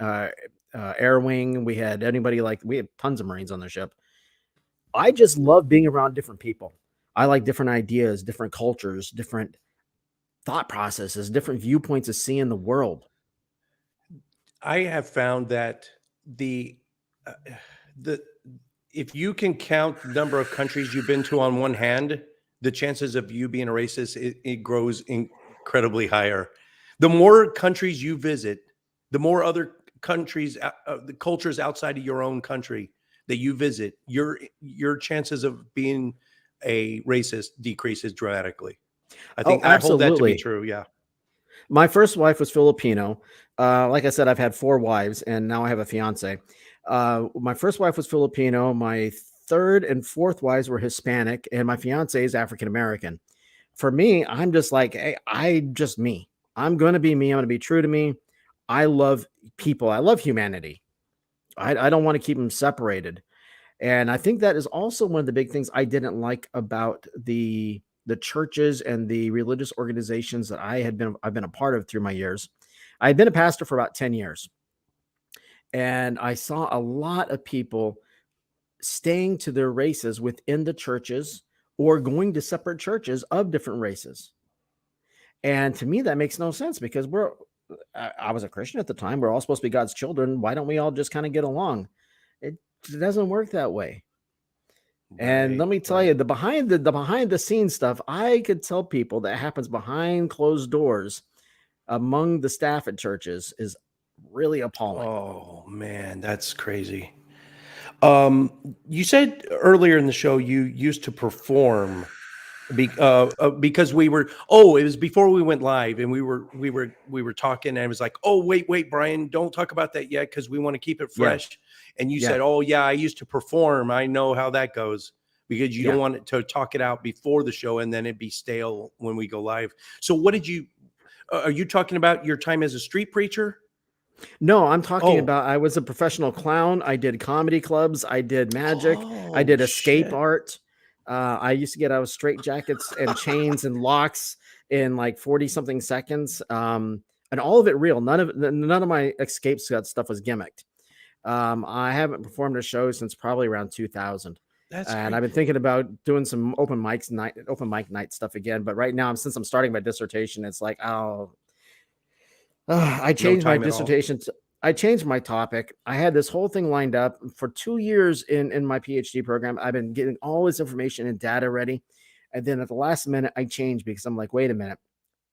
air wing, we had we had tons of Marines on the ship. I just love being around different people. I like different ideas, different cultures, different thought processes, different viewpoints of seeing the world. I have found that the uh, the if you can count the number of countries you've been to on one hand, the chances of you being a racist, it grows incredibly higher. The more countries you visit, the more other countries, the cultures outside of your own country that you visit, your chances of being a racist decreases dramatically. I Oh, think I hold that to be absolutely. true. Yeah. My first wife was Filipino. Like I said, I've had 4 wives, and now I have a fiance. My first wife was Filipino. My third and fourth wives were Hispanic, and my fiance is African American. For me, I'm just like, hey, just me. I'm going to be me. I'm going to be true to me. I love people. I love humanity. I don't want to keep them separated. And I think that is also one of the big things I didn't like about the churches and the religious organizations that I've been a part of through my years. I had been a pastor for about 10 years, and I saw a lot of people staying to their races within the churches or going to separate churches of different races. And to me, that makes no sense because I was a Christian at the time. We're all supposed to be God's children. Why don't we all just kind of get along? It doesn't work that way. And Right. let me tell Right. you, the behind the scenes stuff, I could tell people that happens behind closed doors among the staff at churches is really appalling. Oh man, that's crazy. You said earlier in the show you used to perform because we were. Oh, it was before we went live, and we were talking, and I was like, "Oh, wait, Brian, don't talk about that yet because we want to keep it Yeah, fresh." And you yeah, said, "Oh yeah, I used to perform. I know how that goes." Because you don't yeah. want it to talk it out before the show, and then it'd be stale when we go live. So, what did you? Are you talking about your time as a street preacher? No, I'm talking Oh, about I was a professional clown. I did comedy clubs. I did magic. I oh did escape shit! art. I used to get out of straight jackets and chains and locks in like 40 something seconds. And all of it real. None of my escape stuff was gimmicked. I haven't performed a show since probably around 2000. That's And great. I've been thinking about doing some open mic night stuff again. But right now, since I'm starting my dissertation, it's like, oh, I No changed my time at all. dissertation. I changed my topic. I had this whole thing lined up for 2 years in my PhD program. I've been getting all this information and data ready. And then at the last minute, I changed because I'm like, wait a minute.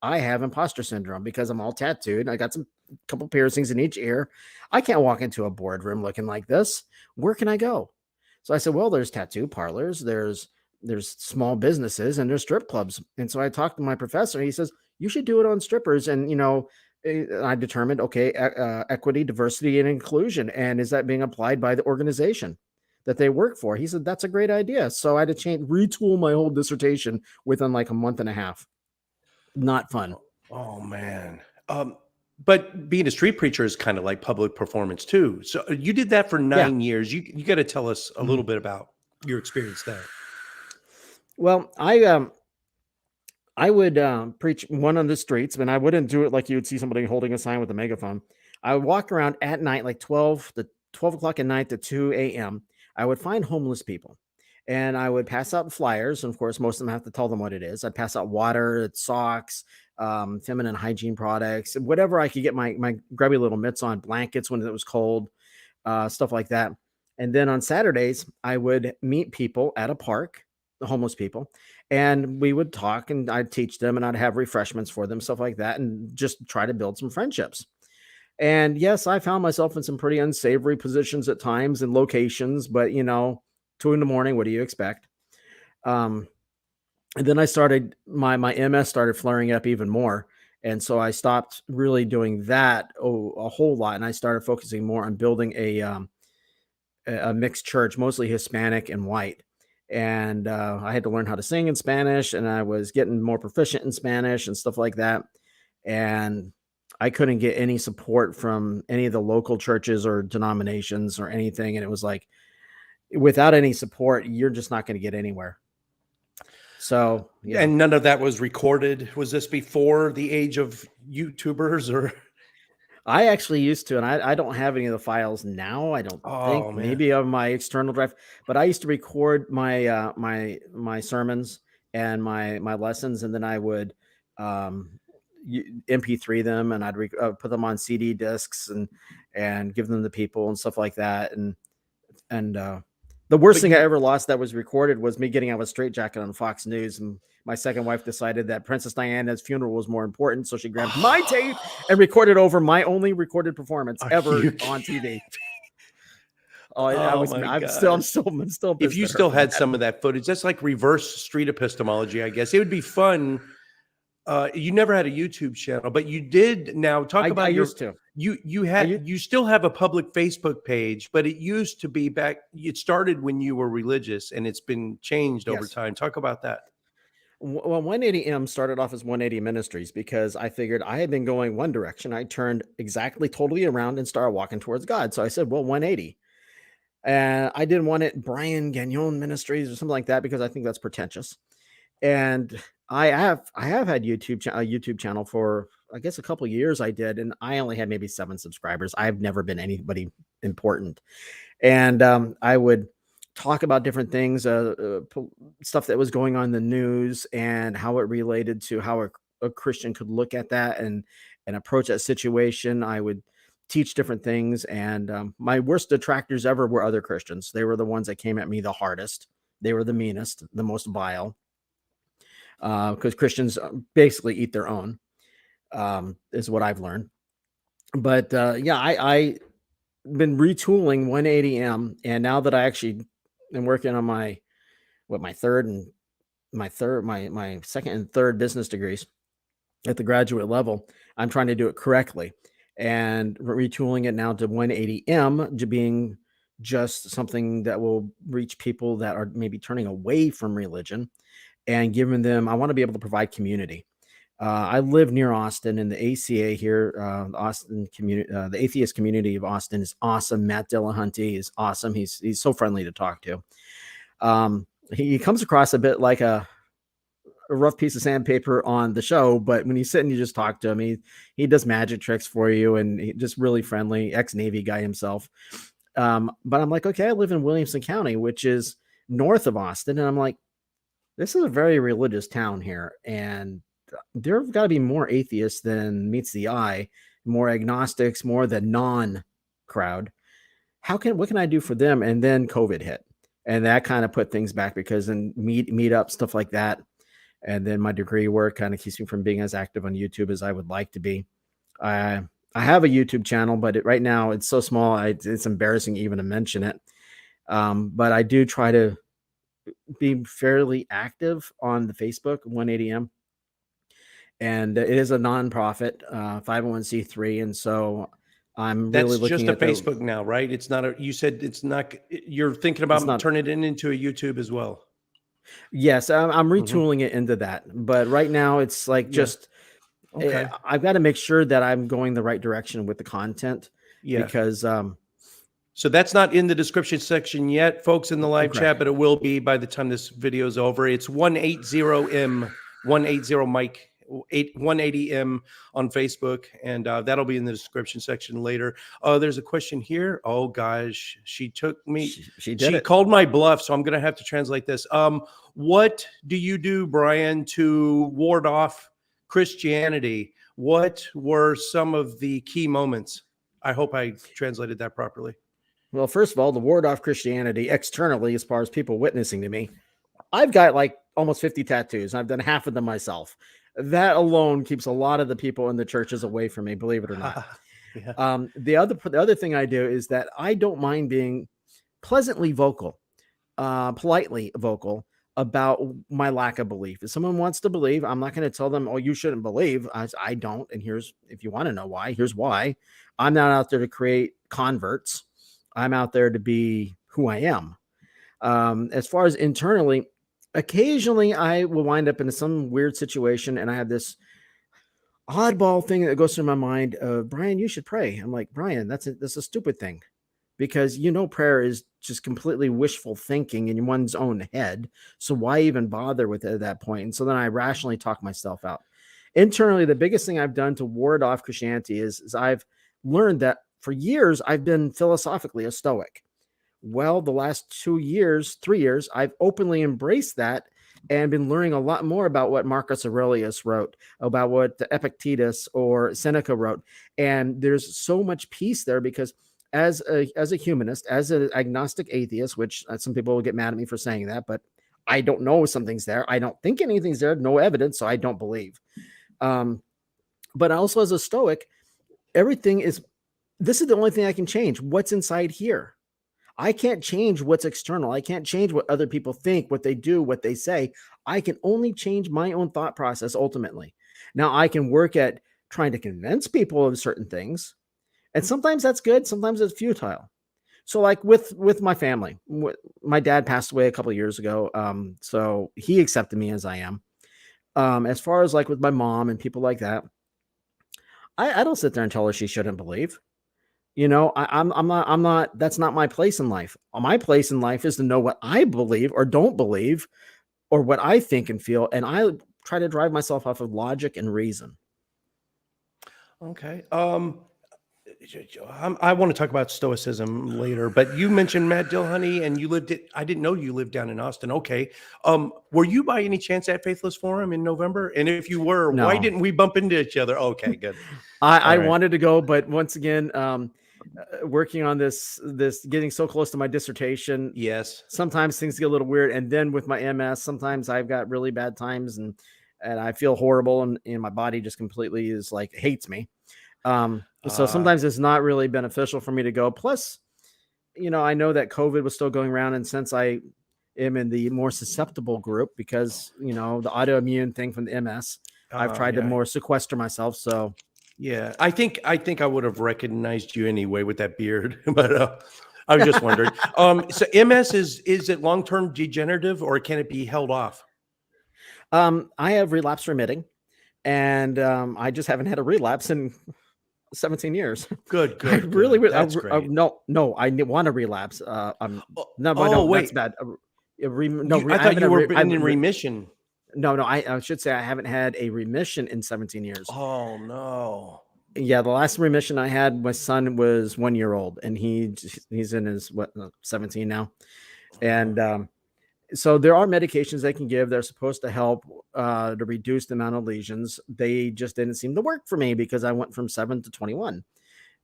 I have imposter syndrome because I'm all tattooed. I got some couple piercings in each ear. I can't walk into a boardroom looking like this. Where can I go? So I said, well, there's tattoo parlors, there's small businesses, and there's strip clubs. And so I talked to my professor. He says you should do it on strippers. And I determined, okay, equity, diversity, and inclusion, and is that being applied by the organization that they work for? He said that's a great idea. So I had to retool my whole dissertation within like a month and a half. Not fun. Oh man. But being a street preacher is kind of like public performance too. So you did that for Yeah. 9 years. You got to tell us a Mhm. little bit about your experience there. Well, I would preach one on the streets, and I wouldn't do it like you would see somebody holding a sign with a megaphone. I would walk around at night, like 12 o'clock at night to 2 a.m. I would find homeless people, and I would pass out flyers. And of course, most of them have to tell them what it is. I'd pass out water, socks, feminine hygiene products, whatever I could get my grubby little mitts on, blankets when it was cold, stuff like that. And then on Saturdays, I would meet people at a park, the homeless people, and we would talk and I'd teach them and I'd have refreshments for them, stuff like that, and just try to build some friendships. And yes, I found myself in some pretty unsavory positions at times and locations, but 2 in the morning, what do you expect? Um, and then I started my MS started flaring up even more. And so I stopped really doing that a whole lot. And I started focusing more on building a mixed church, mostly Hispanic and white. And I had to learn how to sing in Spanish, and I was getting more proficient in Spanish and stuff like that. And I couldn't get any support from any of the local churches or denominations or anything. And it was like, without any support, you're just not going to get anywhere. So, And none of that was recorded. Was this before the age of YouTubers or? I actually used to, and I don't have any of the files now. I don't think, Oh man. maybe on my external drive, but I used to record my sermons and my lessons, and then I would MP3 them, and I'd put them on CD discs and give them to people and stuff like that. And the worst But thing I you, ever lost that was recorded was me getting out of a straitjacket on Fox News, and my second wife decided that Princess Diana's funeral was more important, so she grabbed my tape and recorded over my only recorded performance are ever you on TV. Oh, Oh my I'm gosh. still If pissed you at her still for had that. some of that footage, that's like reverse street epistemology, I guess. It would be fun. You never had a YouTube channel, but you did. Now talk I about your used to. you still have a public Facebook page, but it used to be back. It started when you were religious, and it's been changed over Yes. time. Talk about that. Well, 180M started off as 180 Ministries because I figured I had been going one direction. I turned exactly totally around and started walking towards God. So I said, well, 180. And I didn't want it Brian Gagnon Ministries or something like that because I think that's pretentious. And I have had a YouTube channel for, I guess, a couple of years. I did, and I only had maybe 7 subscribers. I've never been anybody important, and I would talk about different things, stuff that was going on in the news, and how it related to how a Christian could look at that and approach that situation. I would teach different things, and my worst detractors ever were other Christians. They were the ones that came at me the hardest. They were the meanest, the most vile, because Christians basically eat their own, is what I've learned. But yeah, I been retooling 180M, and now that I actually am working on my my second and third business degrees at the graduate level, I'm trying to do it correctly and retooling it now to 180M to being just something that will reach people that are maybe turning away from religion and giving them. I want to be able to provide community. I live near Austin, and the ACA here, Austin community, the atheist community of Austin is awesome. Matt Dillahunty is awesome. He's so friendly to talk to. He comes across a bit like a rough piece of sandpaper on the show, but when you sit and you just talk to him, he does magic tricks for you, and he just really friendly, ex-Navy guy himself. But I'm like, okay, I live in Williamson County, which is north of Austin, and I'm like, this is a very religious town here, and there have got to be more atheists than meets the eye, more agnostics, more the non crowd. What can I do for them? And then COVID hit, and that kind of put things back because then meet up, stuff like that. And then my degree work kind of keeps me from being as active on YouTube as I would like to be. I have a YouTube channel, but right now it's so small, it's embarrassing even to mention it. But I do try to be fairly active on the Facebook 180M, and it is a nonprofit, 501c3, and so I'm really That's just looking a at the. Facebook now, right? It's not a. You said it's not. You're thinking It's about not. turning it into a YouTube as well. Yes, I'm Mhm. retooling it into that, but right now it's like Yeah. just Okay. I've got to make sure that I'm going the right direction with the content Yeah. because So that's not in the description section yet, folks, in the live correct. chat, but it will be by the time this video is over. It's 180M, 180 Mike, 180M on Facebook, and that'll be in the description section later. There's a question here. Oh gosh, she took me. She did it. Called my bluff, so I'm gonna have to translate this. What do you do, Brian, to ward off Christianity? What were some of the key moments? I hope I translated that properly. Well, first of all, to ward off Christianity externally, as far as people witnessing to me, I've got like almost 50 tattoos. I've done half of them myself. That alone keeps a lot of the people in the churches away from me, believe it or not. Yeah. The other thing I do is that I don't mind being pleasantly vocal, politely vocal about my lack of belief. If someone wants to believe, I'm not going to tell them, oh, you shouldn't believe. I don't. And here's, if you want to know why, here's why. I'm not out there to create converts. I'm out there to be who I am. As far as internally, occasionally I will wind up in some weird situation, and I have this oddball thing that goes through my mind. Brian, you should pray. I'm like, Brian, that's a stupid thing. because prayer is just completely wishful thinking in one's own head. So why even bother with it at that point? And so then I rationally talk myself out. Internally, the biggest thing I've done to ward off Christianity is I've learned that for years I've been philosophically a Stoic. Well, the last 3 years, I've openly embraced that and been learning a lot more about what Marcus Aurelius wrote, about what Epictetus or Seneca wrote. And there's so much peace there because as a humanist, as an agnostic atheist, which some people will get mad at me for saying that, but I don't know if something's there. I don't think anything's there, no evidence, so I don't believe. But also as a Stoic, this is the only thing I can change. What's inside here? I can't change what's external. I can't change what other people think, what they do, what they say. I can only change my own thought process ultimately. Now I can work at trying to convince people of certain things. And sometimes that's good. Sometimes it's futile. So like with my family, my dad passed away a couple of years ago. So he accepted me as I am. As far as like with my mom and people like that, I don't sit there and tell her she shouldn't believe. I'm not, that's not my place in life. My place in life is to know what I believe or don't believe or what I think and feel. And I try to drive myself off of logic and reason. Okay. I want to talk about Stoicism later, but you mentioned Matt Dillhoney and I didn't know you lived down in Austin. Okay. Were you by any chance at Faithless Forum in November? And if you were, why No. didn't we bump into each other? Okay, good. I right. wanted to go, but once again, working on this getting so close to my dissertation. Yes. Sometimes things get a little weird. And then with my MS, sometimes I've got really bad times and I feel horrible and my body just completely is like hates me. So sometimes it's not really beneficial for me to go. Plus, I know that COVID was still going around. And since I am in the more susceptible group because, the autoimmune thing from the MS, I've tried to more sequester myself. So yeah, I think I would have recognized you anyway with that beard, but I was just wondering. So MS is it long-term degenerative or can it be held off? I have relapse remitting, and I just haven't had a relapse in 17 years. Good. I really, That's great. no, I want to relapse. Wait. That's bad. I thought you were in remission. No, I should say I haven't had a remission in 17 years. Oh no. Yeah, the last remission I had, my son was 1 year old, and he's in his 17 now, and so there are medications they can give. They're supposed to help to reduce the amount of lesions. They just didn't seem to work for me because I went from 7 to 21,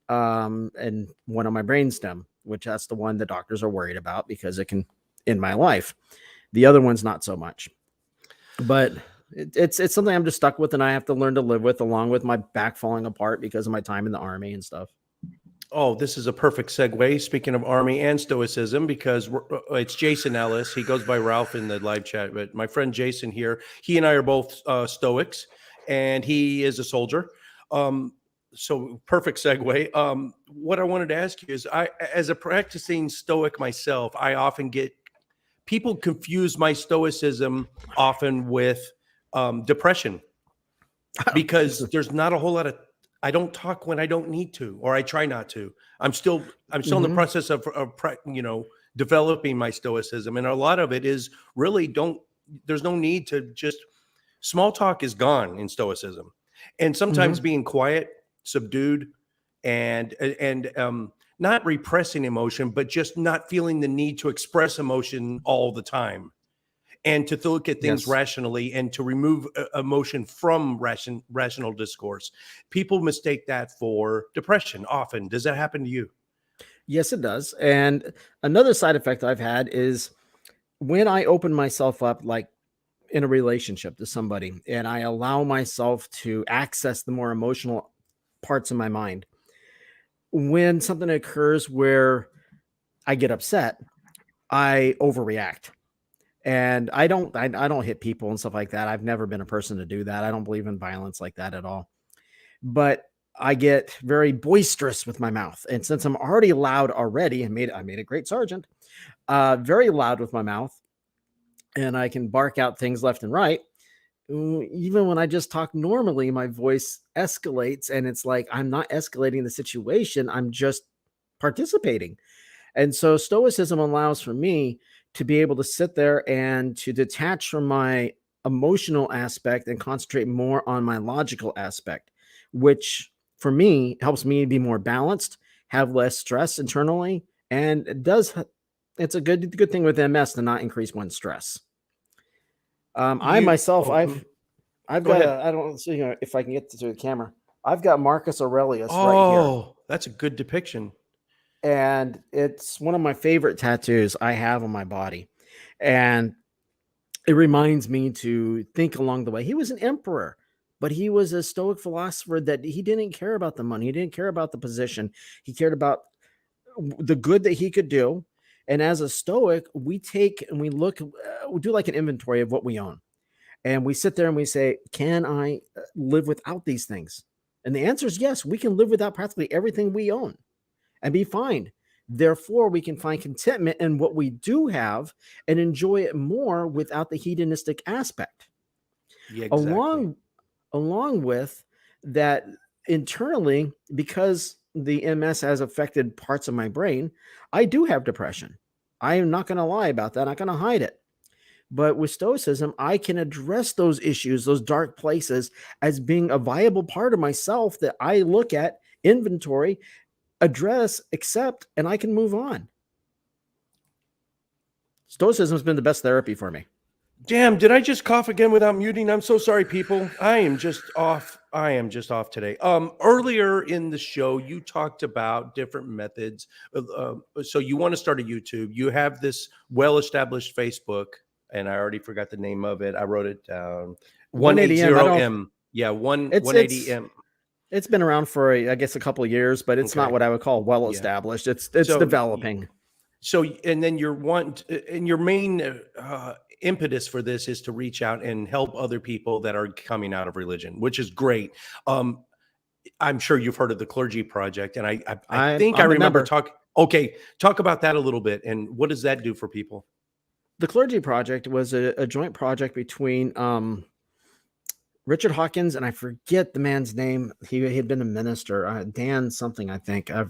and one on my brainstem, which that's the one the doctors are worried about because it can end my life. The other one's not so much, but it's something I'm just stuck with, and I have to learn to live with, along with my back falling apart because of my time in the Army and stuff. Oh, this is a perfect segue. Speaking of Army and Stoicism, because it's Jason Ellis. He goes by Ralph in the live chat, but my friend Jason here, he and I are both Stoics, and he is a soldier. So perfect segue. What I wanted to ask you is, as a practicing Stoic myself, I often get people confuse my Stoicism often with depression because there's not a whole lot of. I don't talk when I don't need to, or I try not to. I'm still in the process of developing my Stoicism, and a lot of it is really there's no need to just small talk is gone in Stoicism, and sometimes being quiet, subdued, and not repressing emotion, but just not feeling the need to express emotion all the time. And to look at things rationally and to remove emotion from rational discourse. People mistake that for depression often. Does that happen to you? Yes, it does. And another side effect I've had is when I open myself up, like in a relationship to somebody, and I allow myself to access the more emotional parts of my mind, when something occurs where I get upset, I overreact. And I don't hit people and stuff like that. I've never been a person to do that. I don't believe in violence like that at all. But I get very boisterous with my mouth. And since I'm already loud already, I made a great sergeant, very loud with my mouth, and I can bark out things left and right. Even when I just talk normally, my voice escalates, and it's like I'm not escalating the situation. I'm just participating. And so Stoicism allows for me to be able to sit there and to detach from my emotional aspect and concentrate more on my logical aspect, which for me helps me be more balanced, have less stress internally, and it's a good thing with MS to not increase one's stress. I You myself, oh, I've go got ahead. a I don't see if I can get to the camera. I've got Marcus Aurelius right here, Oh, that's a good depiction. and it's one of my favorite tattoos I have on my body, and it reminds me to think along the way. He was an emperor, but he was a Stoic philosopher that he didn't care about the money. He didn't care about the position. He cared about the good that he could do. And as a Stoic, we take and we look, we do like an inventory of what we own. And we sit there and we say, can I live without these things? And the answer is yes, we can live without practically everything we own and be fine. Therefore, we can find contentment in what we do have and enjoy it more without the hedonistic aspect. Yeah, exactly. Along along with that, internally, because the MS has affected parts of my brain, I do have depression. I am not going to lie about that. I'm not going to hide it. But with Stoicism, I can address those issues, those dark places, as being a viable part of myself that I look at, inventory, address, accept, and I can move on. Stoicism has been the best therapy for me. Damn, did I just cough again without muting? I'm so sorry, people. I am just off. I am just off today. Earlier in the show, you talked about different methods. So you want to start a YouTube. You have this well-established Facebook, and I already forgot the name of it. I wrote it down. 180M. I don't. 180M. Yeah, It's 180M. it's been around for I guess a couple of years, but it's not Okay. what I would call well Yeah. established. It's So developing. and then your main impetus for this is to reach out and help other people that are coming out of religion, which is great. um I'm sure you've heard of the Clergy Project, and I think I I'm a remember member. talk about that a little bit, and what does that do for people? The Clergy Project was a joint project between Richard Hawkins and I forget the man's name. He had been a minister, Dan something. I think I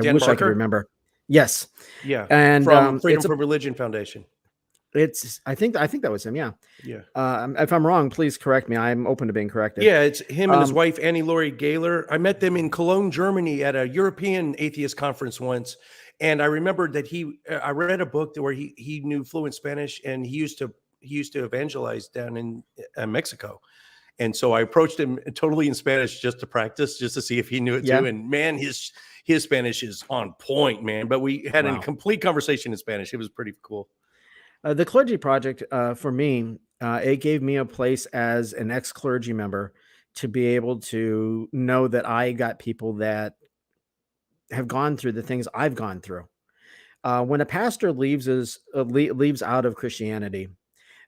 Dan wish I could Barker. remember. Yes, Yeah, and from Freedom from Religion Foundation. it's I think that was him. Yeah. Yeah. If I'm wrong, please correct me. I'm open to being corrected. Yeah, it's him and his Um, wife, Annie Laurie Gaylor. I met them in Cologne, Germany at a European atheist conference once. And I remembered that I read a book where he knew fluent Spanish, and he used to evangelize down in Mexico. And so I approached him totally in Spanish just to practice, just to see if he knew it yeah. too. And man, his Spanish is on point, man. But we had a Wow. complete conversation in Spanish. It was pretty cool. The Clergy Project, for me, it gave me a place as an ex-clergy member to be able to know that I got people that have gone through the things I've gone through. When a pastor leaves out of Christianity,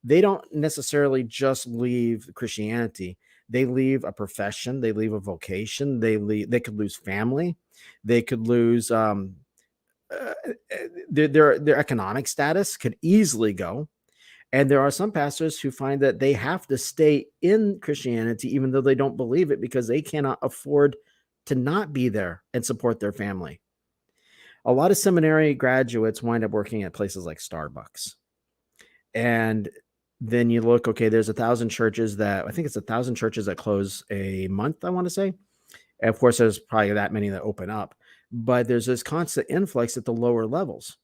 they don't necessarily just leave Christianity. They leave a profession. They leave a vocation. They could lose family. They could lose uh, their economic status could easily go. And there are some pastors who find that they have to stay in Christianity even though they don't believe it because they cannot afford to not be there and support their family. A lot of seminary graduates wind up working at places like Starbucks. And then you look, okay, there's 1,000 churches that I think it's 1,000 churches that close a month, I want to say. And of course, there's probably that many that open up, but there's this constant influx at the lower levels.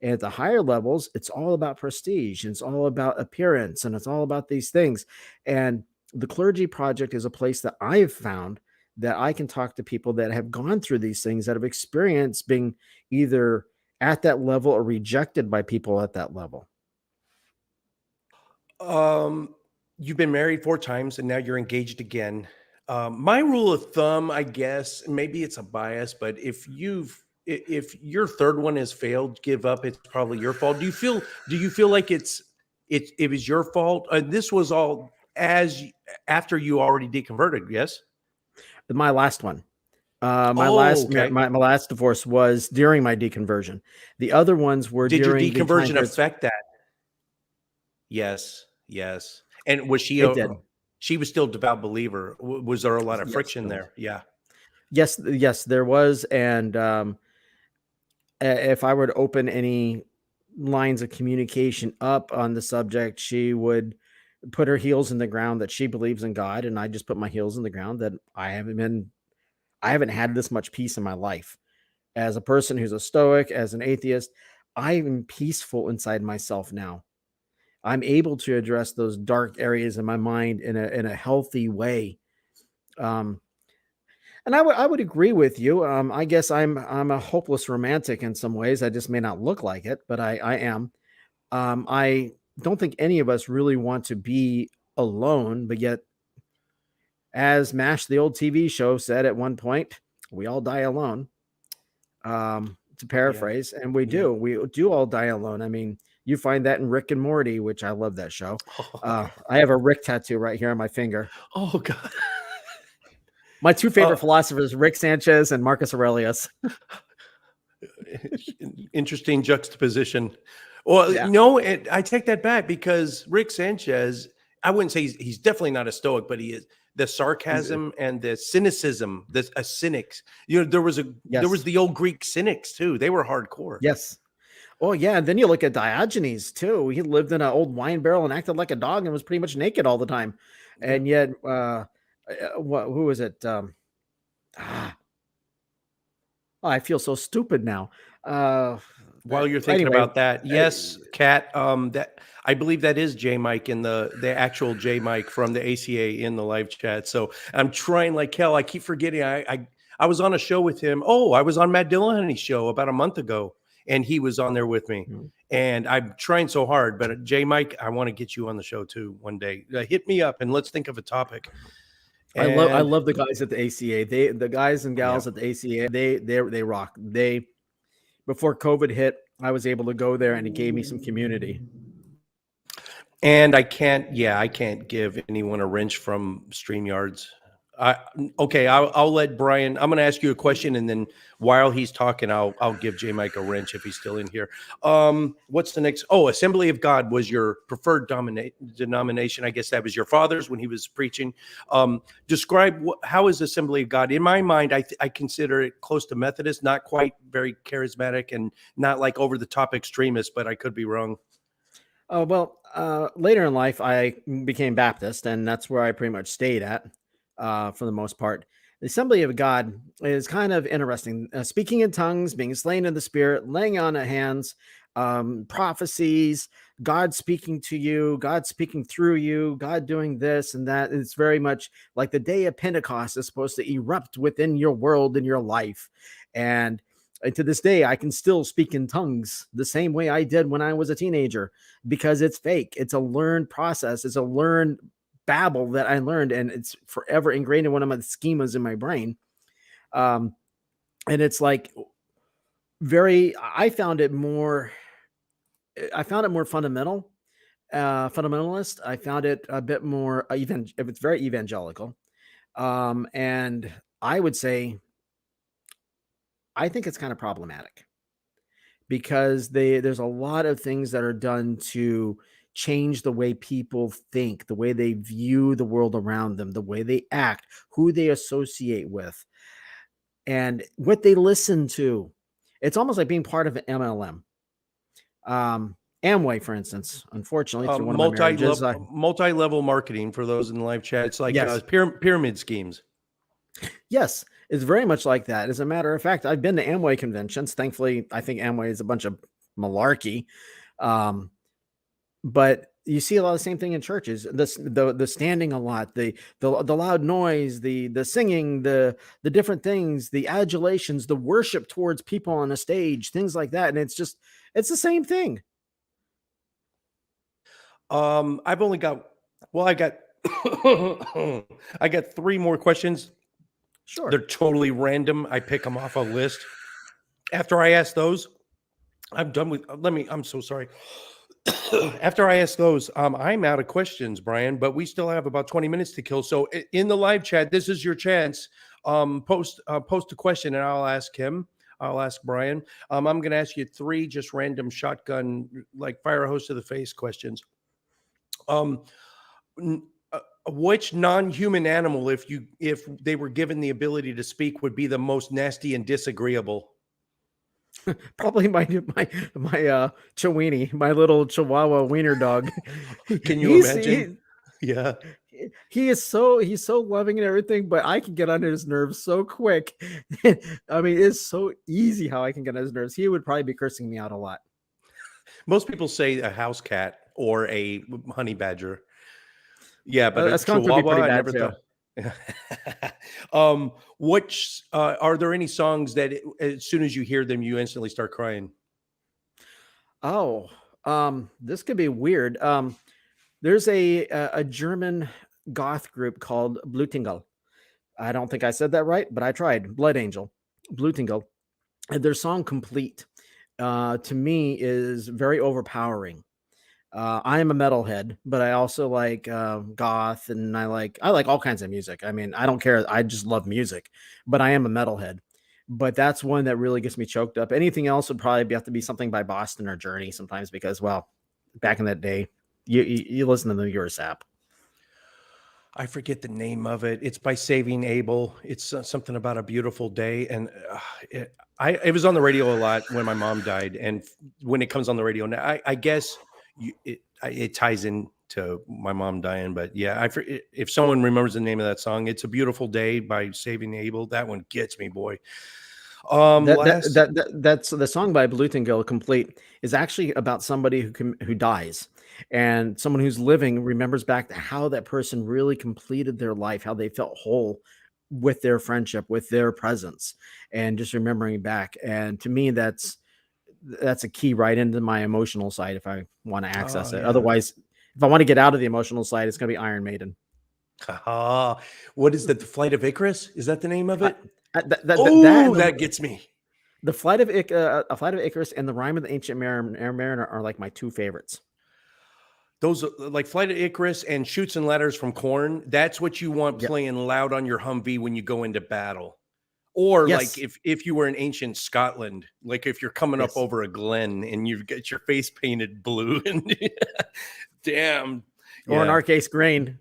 And at the higher levels, it's all about prestige and it's all about appearance and it's all about these things. And the Clergy Project is a place that I've found that I can talk to people that have gone through these things, that have experienced being either at that level or rejected by people at that level. Um, you've been married 4 times, and now you're engaged again. My rule of thumb, I guess, maybe it's a bias, but if your third one has failed, give up. It's probably your fault. Do you feel like it was your fault? This was all after you already deconverted, yes? My last one, Oh, okay. my last divorce was during my deconversion. The other ones were Did your during the time deconversion periods. affect that? Yes, yes. And was It did. she was still a devout believer? Was there a lot of Yes, friction it was. there? Yeah. Yes, yes, there was, and if I were to open any lines of communication up on the subject, she would put her heels in the ground that she believes in God, and I just put my heels in the ground that I haven't had this much peace in my life. As a person who's a stoic, as an atheist, I'm peaceful inside myself now. I'm able to address those dark areas in my mind in a healthy way. Um, and I would agree with you. I guess I'm a hopeless romantic in some ways. I just may not look like it, but I am. I don't think any of us really want to be alone, but yet, as MASH, the old TV show, said at one point, we all die alone. To Yeah. paraphrase, and we Yeah. do all die alone. I mean, you find that in Rick and Morty, which I love that show. I have a Rick tattoo right here on my finger. Oh God. My two favorite Uh, philosophers, Rick Sanchez and Marcus Aurelius. Interesting juxtaposition. Well, Yeah. no, I take that back because Rick Sanchez, I wouldn't say he's definitely not a stoic, but he is the He's sarcasm and the cynicism, a cynics. You know, there was yes. the old Greek cynics too. They were hardcore. Yes. Oh yeah, and then you look at Diogenes too. He lived in an old wine barrel and acted like a dog and was pretty much naked all the time. Yeah. And yet who was it? Ah, oh, I feel so stupid now. While you're thinking Anyway, about that, yes, Kat, that I believe that is J Mike in the actual J Mike from the ACA in the live chat. So I'm trying like hell. I keep forgetting. I was on a show with him. Oh, I was on Matt Dillahunty's show about a month ago, and he was on there with me. mm, And I'm trying so hard, but J Mike, I want to get you on the show too one day. Hit me up and let's think of a topic. I And love the guys at the ACA. The guys and yeah. gals at the ACA, they rock. They Before COVID hit, I was able to go there and it gave me some community. And I can't give anyone a wrench from StreamYards. I okay, I'll let Brian. I'm going to ask you a question, and then while he's talking, I'll give J Mike a wrench if he's still in here. What's the next? Oh, Assembly of God was your preferred denomination. I guess that was your father's when he was preaching. Describe how is Assembly of God? In my mind, I consider it close to Methodist, not quite very charismatic, and not like over the top extremist, but I could be wrong. Oh, well, later in life, I became Baptist, and that's where I pretty much stayed at for the most part. The Assembly of God is kind of interesting. Speaking in tongues, being slain in the spirit, laying on of hands, prophecies, God speaking to you, God speaking through you, God doing this and that. It's very much like the day of Pentecost is supposed to erupt within your world and your life. And to this day, I can still speak in tongues the same way I did when I was a teenager because it's fake. It's a learned process. It's a learned babble that I learned, and it's forever ingrained in one of my schemas in my brain. Um, and it's like I found it more. I found it more fundamentalist. I found it a bit more even. It's very evangelical, and I would say I think it's kind of problematic because there's a lot of things that are done to change the way people think, the way they view the world around them, the way they act, who they associate with, and what they listen to. It's almost like being part of an MLM. Amway, for instance, unfortunately, through one of my marriages, Multi-level marketing for those in the live chat. It's like yes, pyramid schemes. yes, it's very much like that. As a matter of fact, I've been to Amway conventions. Thankfully, I think Amway is a bunch of malarkey. Um, but you see a lot of the same thing in churches. The standing a lot, the loud noise, the singing, the different things, the adulations, the worship towards people on a stage, things like that. And it's the same thing. I've only got well, I got I got three more questions. Sure. They're totally random. I pick them off a list. After I ask those, I'm done with. I'm so sorry. After I ask those, I'm out of questions, Brian. But we still have about 20 minutes to kill. So in the live chat, this is your chance. Post a question, and I'll ask him. I'll ask Brian. I'm going to ask you three just random shotgun, like fire a hose to the face questions. Um, which non-human animal, if they were given the ability to speak, would be the most nasty and disagreeable? Probably my Chiweenie, my little Chihuahua wiener dog. Can you He's imagine? Yeah. he's so loving and everything, but I can get under his nerves so quick. I mean, it's so easy how I can get on his nerves. He would probably be cursing me out a lot. Most people say a house cat or a honey badger. Yeah, but a A skunk would be chihuahua, pretty I bad never too. thought. Which are there any songs that as soon as you hear them, you instantly start crying? Oh, this could be weird. There's a German goth group called Blutingal. I don't think I said that right, but I tried. Blood Angel, Blutingal, and their song "Complete" to me is very overpowering. I am a metalhead, but I also like goth, and I like all kinds of music. I mean, I don't care. I just love music, but I am a metalhead. But that's one that really gets me choked up. Anything else would probably have to be something by Boston or Journey sometimes because, well, back in that day, you listen to the URSAP. I forget the name of it. It's by Saving Abel. It's something about a beautiful day, and it was on the radio a lot when my mom died, and when it comes on the radio now, I guess it ties in to my mom dying. But yeah, if someone remembers the name of that song, it's a beautiful day by Saving Abel. That one gets me, boy. Last That's the song by Blutingale Complete is actually about somebody who dies, and someone who's living remembers back to how that person really completed their life, how they felt whole with their friendship, with their presence, and just remembering back. And to me, that's a key right into my emotional side if I want to access oh it. yeah. Otherwise, if I want to get out of the emotional side, it's going to be Iron Maiden. What is that? The Flight of Icarus? Is that the name of Uh, it? that Oh, and that gets me. the a flight of Icarus and the Rime of the Ancient Mariner are like my two favorites. Those like Flight of Icarus and Shoots and Ladders from Corn. That's what you want Yep. playing loud on your Humvee when you go into battle. Or like Yes. if you were in ancient Scotland, like if you're coming up Yes. over a glen and you've got your face painted blue and damn. Or in Yeah. our case, Grain.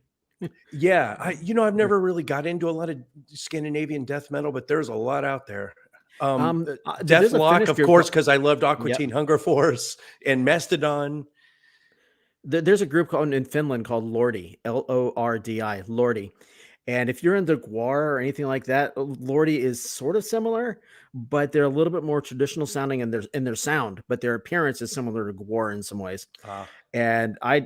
Yeah. I've never really got into a lot of Scandinavian death metal, but there's a lot out there. There's a Deathlock, Finnish of group. course, because I loved Aqua Yep. Teen Hunger Force and Mastodon. There's a group called in Finland called Lordi, Lordi, Lordi. And if you're into Gwar or anything like that, Lordi is sort of similar, but they're a little bit more traditional sounding in their sound, but their appearance is similar to Gwar in some ways. And I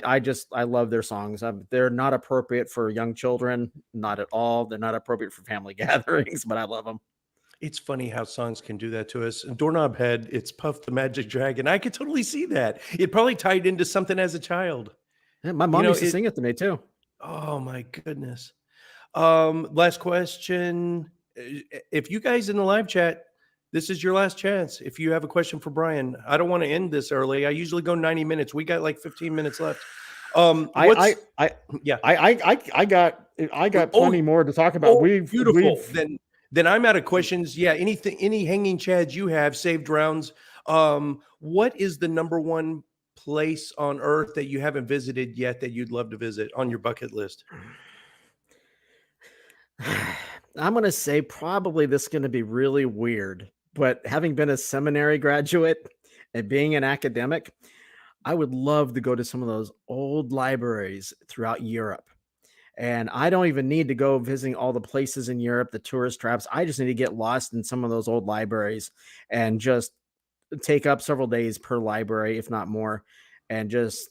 love their songs. They're not appropriate for young children, not at all. They're not appropriate for family gatherings, but I love them. It's funny how songs can do that to us. Doorknob Head, it's Puff the Magic Dragon. I could totally see that. It probably tied into something as a child. Yeah, my mom used to sing it to me too. Oh my goodness. Last question. If you guys in the live chat, this is your last chance. If you have a question for Brian, I don't want to end this early. I usually go 90 minutes. We got like 15 minutes left. Yeah. I got plenty more to talk about. Beautiful. Then I'm out of questions. Yeah. Any hanging chads you have, saved rounds. What is the number one place on earth that you haven't visited yet that you'd love to visit on your bucket list? I'm going to say probably this is going to be really weird, but having been a seminary graduate and being an academic, I would love to go to some of those old libraries throughout Europe. And I don't even need to go visiting all the places in Europe, the tourist traps. I just need to get lost in some of those old libraries and just take up several days per library, if not more, and just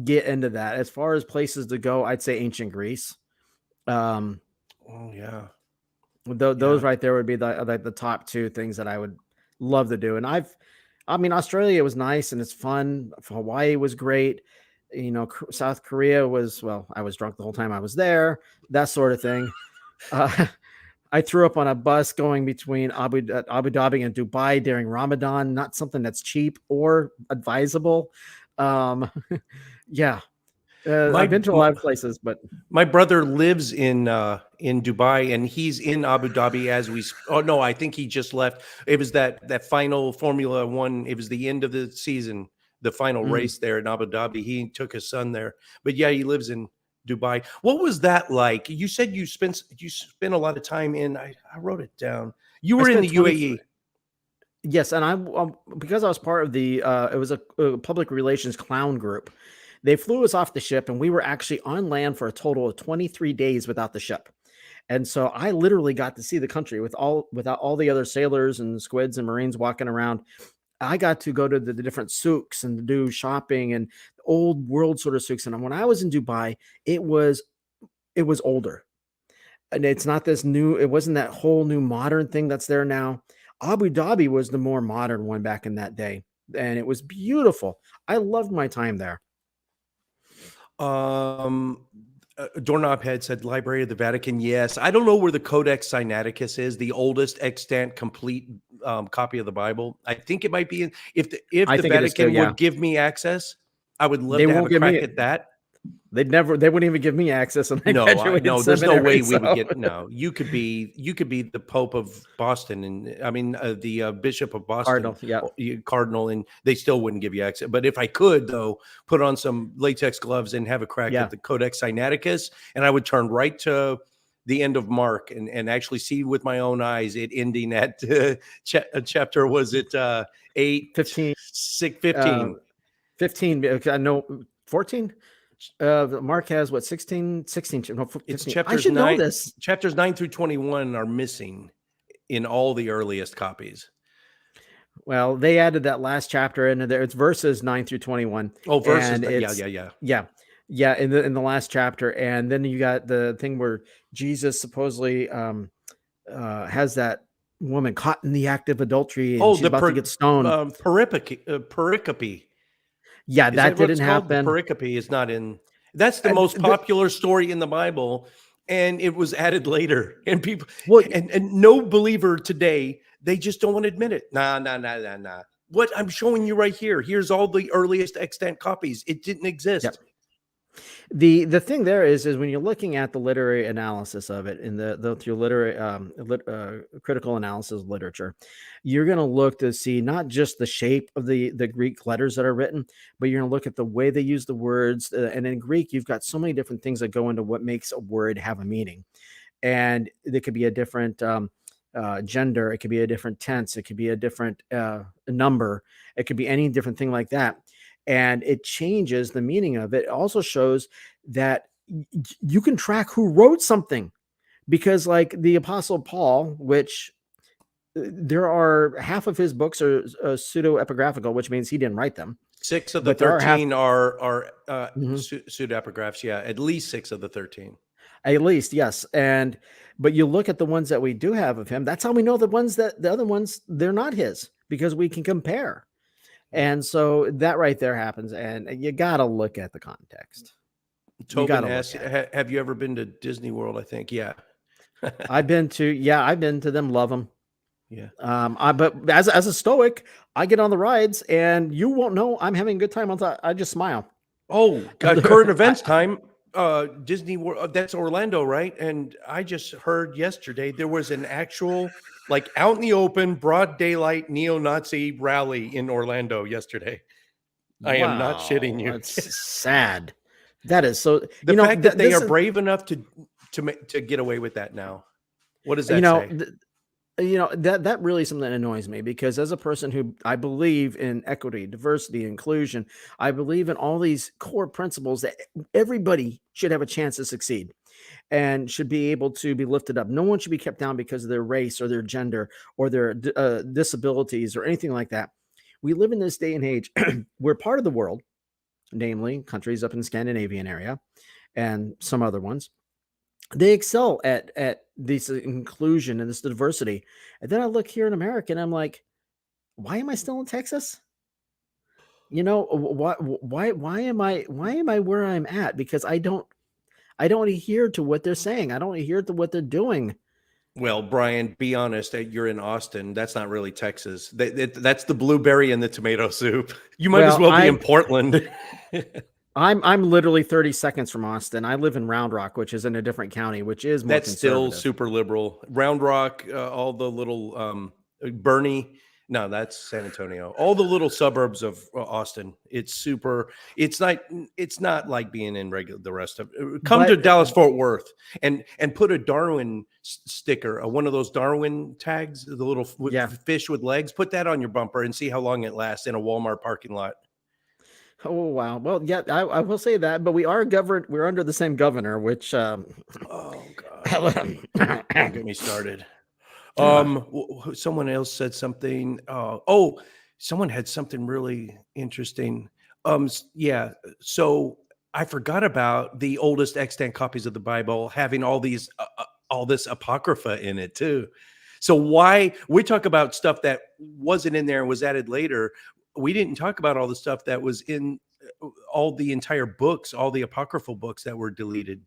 get into that. As far as places to go, I'd say ancient Greece. Oh yeah. Those right there would be the top two things that I would love to do. And I mean, Australia was nice and it's fun. Hawaii was great. South Korea was, well, I was drunk the whole time I was there, that sort of thing. I threw up on a bus going between Abu Dhabi and Dubai during Ramadan, not something that's cheap or advisable. Yeah. I've been to a lot of places, but my brother lives in Dubai and he's in Abu Dhabi as we. Oh no, I think he just left. It was that final Formula One. It was the end of the season, the final race there in Abu Dhabi. He took his son there, but yeah, he lives in Dubai. What was that like? You said you spent a lot of time in. I wrote it down. You were in the UAE. Yes, and because I was part of the it was a public relations clown group. They flew us off the ship, and we were actually on land for a total of 23 days without the ship. And so I literally got to see the country without all the other sailors and squids and Marines walking around. I got to go to the different souks and do shopping and old world sort of souks. And when I was in Dubai, it was older. And it's not this new, it wasn't that whole new modern thing that's there now. Abu Dhabi was the more modern one back in that day. And it was beautiful. I loved my time there. Doorknob Head said Library of the Vatican. Yes, I don't know where the Codex Sinaiticus is, the oldest extant complete copy of the Bible. I think it might be in. If the Vatican would give me access, I would love to have a crack at that. They wouldn't even give me access. And no, there's no way we would get. No, you could be the Pope of Boston, and I mean the Bishop of Boston, Cardinal, and they still wouldn't give you access. But if I could, though, put on some latex gloves and have a crack at the Codex Sinaiticus, and I would turn right to the end of Mark and actually see with my own eyes it ending at chapter, was it 8, 15, 6, 15, 15? I know 14. Mark has what, 16, no, 15. It's chapters I should 9, know this. Chapters 9 through 21 are missing in all the earliest copies. Well, they added that last chapter into there. It's verses 9 through 21. Oh, verses. Yeah. In the last chapter. And then you got the thing where Jesus supposedly has that woman caught in the act of adultery. And she's about to get stoned. Pericope. Yeah, that didn't happen. The pericope is not in. That's the most popular story in the Bible, and it was added later. And people, and no believer today, they just don't want to admit it. Nah. What I'm showing you right here. Here's all the earliest extant copies. It didn't exist. Yep. The thing there is when you're looking at the literary analysis of it in through literary critical analysis of literature, you're going to look to see not just the shape of the Greek letters that are written, but you're going to look at the way they use the words. And in Greek, you've got so many different things that go into what makes a word have a meaning. And there could be a different gender. It could be a different tense. It could be a different number. It could be any different thing like that. And it changes the meaning of it. It also shows that you can track who wrote something, because like the Apostle Paul, which there are half of his books are pseudo-epigraphical, which means he didn't write them. 6 of the 13 are pseudo-epigraphs. Yeah, at least 6 of the 13. At least, yes. But you look at the ones that we do have of him. That's how we know the other ones, they're not his, because we can compare. And so that right there happens, and you got to look at the context. Tobin asks, have you ever been to Disney World? I think, yeah. I've been to them, love them. Yeah. But as a Stoic, I get on the rides, and you won't know I'm having a good time. I just smile. Oh, current events time. Disney World, that's Orlando, right? And I just heard yesterday there was an actual, like, out in the open, broad daylight neo-Nazi rally in Orlando yesterday. I am not shitting you. It's sad. That is so. The fact that they are brave enough to get away with that now. What does that say? That really is something that annoys me, because as a person who I believe in equity, diversity, inclusion, I believe in all these core principles that everybody should have a chance to succeed and should be able to be lifted up. No one should be kept down because of their race or their gender or their disabilities or anything like that. We live in this day and age. We're part of the world, namely countries up in the Scandinavian area and some other ones. They excel at this inclusion and this diversity. And then I look here in America and I'm like, why am I still in Texas? Why am I where I'm at? Because I don't adhere to what they're saying. I don't adhere to what they're doing. Well, Brian, be honest. You're in Austin. That's not really Texas. That's the blueberry and the tomato soup. You might as well be in Portland. I'm literally 30 seconds from Austin. I live in Round Rock, which is in a different county, which is more still super liberal. Round Rock, all the little Bernie. No, that's San Antonio. All the little suburbs of Austin. It's super. It's not. It's not like being in regular the rest of. Come to But Dallas Fort Worth and put a Darwin sticker, one of those Darwin tags, the little yeah. fish with legs. Put that on your bumper and see how long it lasts in a Walmart parking lot. Oh wow. Well, yeah, I will say that, but we are governed. We're under the same governor, which Oh God! Don't get me started. uh, Someone else said something. Oh, someone had something really interesting. Yeah. So I forgot about the oldest extant copies of the Bible having all this apocrypha in it too. So why we talk about stuff that wasn't in there and was added later? We didn't talk about all the stuff that was in all the entire books, all the apocryphal books that were deleted.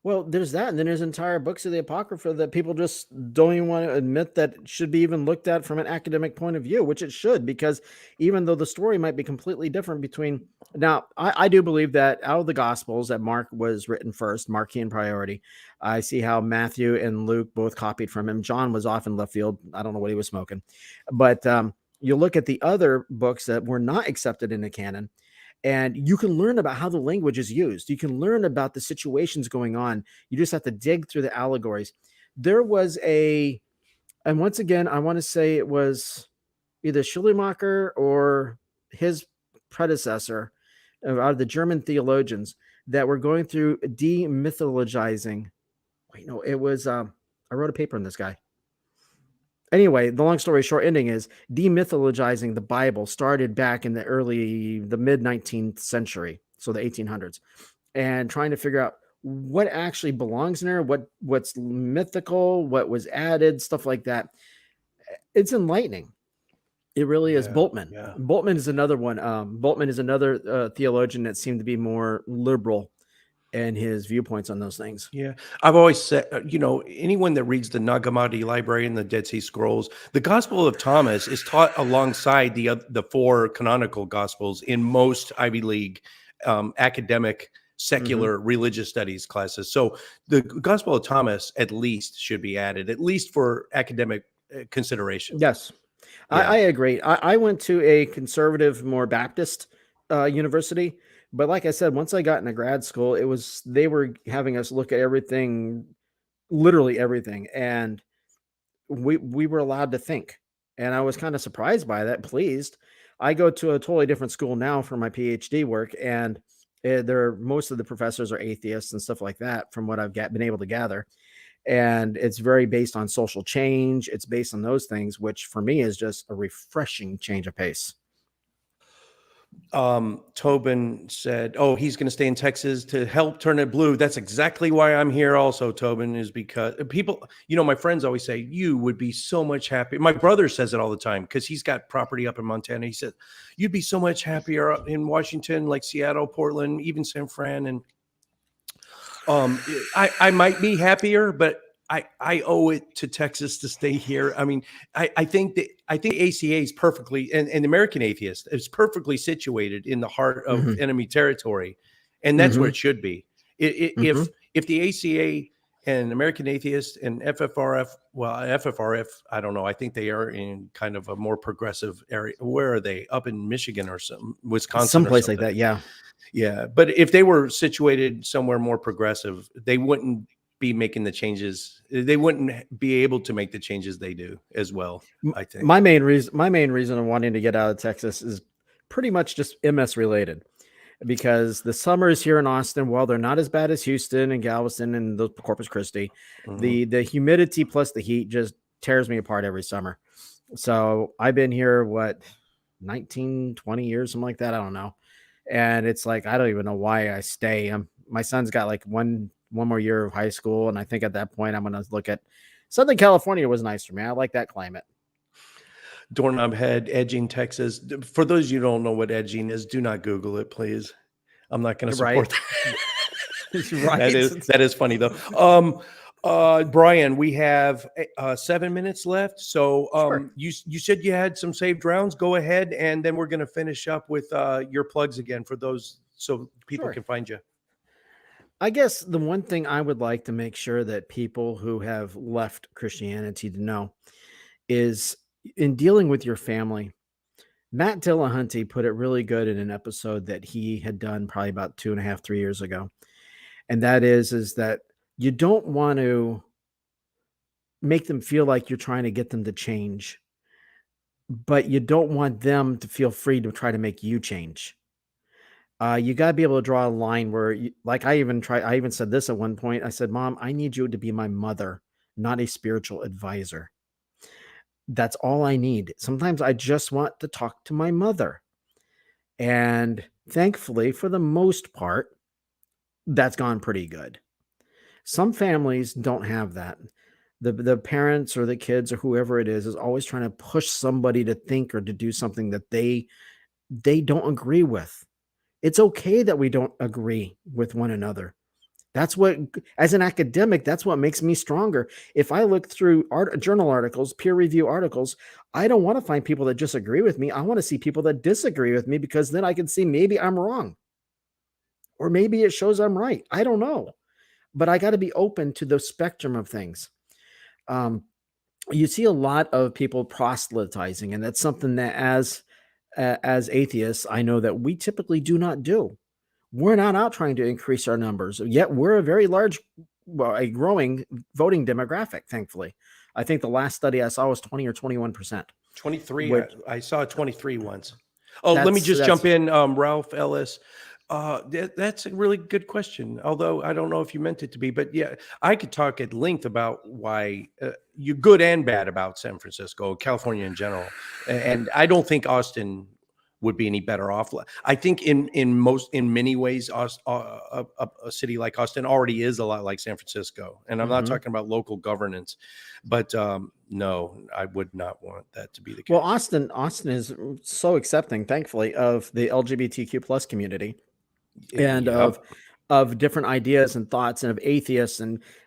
well, there's that, and then there's entire books of the Apocrypha that people just don't even want to admit that it should be even looked at from an academic point of view, which it should, because even though the story might be completely different between now, I do believe that out of the Gospels that Mark was written first, Markian priority. I see how Matthew and Luke both copied from him. John was off in left field. I don't know what he was smoking, but you look at the other books that were not accepted in the canon and you can learn about how the language is used. You can learn about the situations going on. You just have to dig through the allegories. There was and once again, I want to say it was either Schleiermacher or his predecessor out of the German theologians that were going through demythologizing. Wait, no, it was, I wrote a paper on this guy. Anyway, the long story short ending is demythologizing the Bible started back in the mid 19th century, so the 1800s, and trying to figure out what actually belongs in there, what's mythical, what was added, stuff like that. It's enlightening. It really is. Yeah, Boltman. yeah. Boltman is another one. Boltman is another theologian that seemed to be more liberal in his viewpoints on those things. Yeah, I've always said, anyone that reads the Nag Hammadi Library and the Dead Sea Scrolls, the Gospel of Thomas is taught alongside the four canonical Gospels in most Ivy League academic, secular, religious studies classes. So the Gospel of Thomas at least should be added, at least for academic consideration. Yes, Yeah. I agree. I went to a conservative, more Baptist university, but like I said, once I got into grad school, they were having us look at everything, literally everything, and we were allowed to think, and I was kind of surprised by that. Pleased, I go to a totally different school now for my PhD work, and most of the professors are atheists and stuff like that, from what I've been able to gather. And it's very based on social change. It's based on those things, which for me is just a refreshing change of pace. Tobin said, "Oh, he's going to stay in Texas to help turn it blue." That's exactly why I'm here. Also, Tobin, is because people, my friends always say you would be so much happier. My brother says it all the time because he's got property up in Montana. He said, "You'd be so much happier up in Washington, like Seattle, Portland, even San Fran." And I might be happier, but I owe it to Texas to stay here. I mean, I think ACA is perfectly, and American Atheist is perfectly situated in the heart of Mm-hmm. enemy territory, and that's where Mm-hmm. it should be. Mm-hmm. If the ACA and American Atheist and FFRF, well, FFRF, I don't know. I think they are in kind of a more progressive area. Where are they? Up in Michigan or something, Wisconsin or Someplace like something. that. Yeah. Yeah, but if they were situated somewhere more progressive, they wouldn't be making the changes. They wouldn't be able to make the changes they do as well, I think. My main reason of wanting to get out of Texas is pretty much just MS related, because the summers here in Austin, while they're not as bad as Houston and Galveston and the Corpus Christi, Mhm. the humidity plus the heat just tears me apart every summer. So I've been here, 19, 20 years, something like that. I don't know. And it's like, I don't even know why I stay. My son's got like one more year of high school. And I think at that point, I'm going to look at Southern California. Was nice for me. I like that climate. Doorknob Head, Edging, Texas. For those of you who don't know what edging is, do not Google it, please. I'm not going to Right. support that. Right. That is funny though. Brian, we have 7 minutes left. So Sure. you said you had some saved rounds. Go ahead, and then we're going to finish up with your plugs again for those, so people Sure. can find you. I guess the one thing I would like to make sure that people who have left Christianity to know is in dealing with your family, Matt Dillahunty put it really good in an episode that he had done probably about 2.5, 3 years ago. And that is that you don't want to make them feel like you're trying to get them to change, but you don't want them to feel free to try to make you change. You got to be able to draw a line where, like I even said this at one point. I said, Mom, I need you to be my mother, not a spiritual advisor. That's all I need. Sometimes I just want to talk to my mother. And thankfully, for the most part, that's gone pretty good. Some families don't have that. The parents or the kids or whoever it is always trying to push somebody to think or to do something that they don't agree with. It's okay that we don't agree with one another. That's what, as an academic, that's what makes me stronger. If I look through journal articles, peer review articles, I don't want to find people that just agree with me. I want to see people that disagree with me, because then I can see maybe I'm wrong, or maybe it shows I'm right. I don't know, but I got to be open to the spectrum of things. You see a lot of people proselytizing, and that's something that as atheists, I know that we typically do not do. We're not out trying to increase our numbers, yet we're a very large, well, a growing voting demographic, thankfully. I think the last study I saw was 20 or 21%. 23. Which, I saw 23 once. Oh, let me just jump in, Ralph Ellis. That's a really good question. Although I don't know if you meant it to be, but yeah, I could talk at length about why you're good and bad about San Francisco, California in general, and I don't think Austin would be any better off. I think in many ways, a city like Austin already is a lot like San Francisco, and I'm not talking about local governance, but no, I would not want that to be the case. Well, Austin is so accepting, thankfully, of the LGBTQ plus community, and of different ideas and thoughts, and of atheists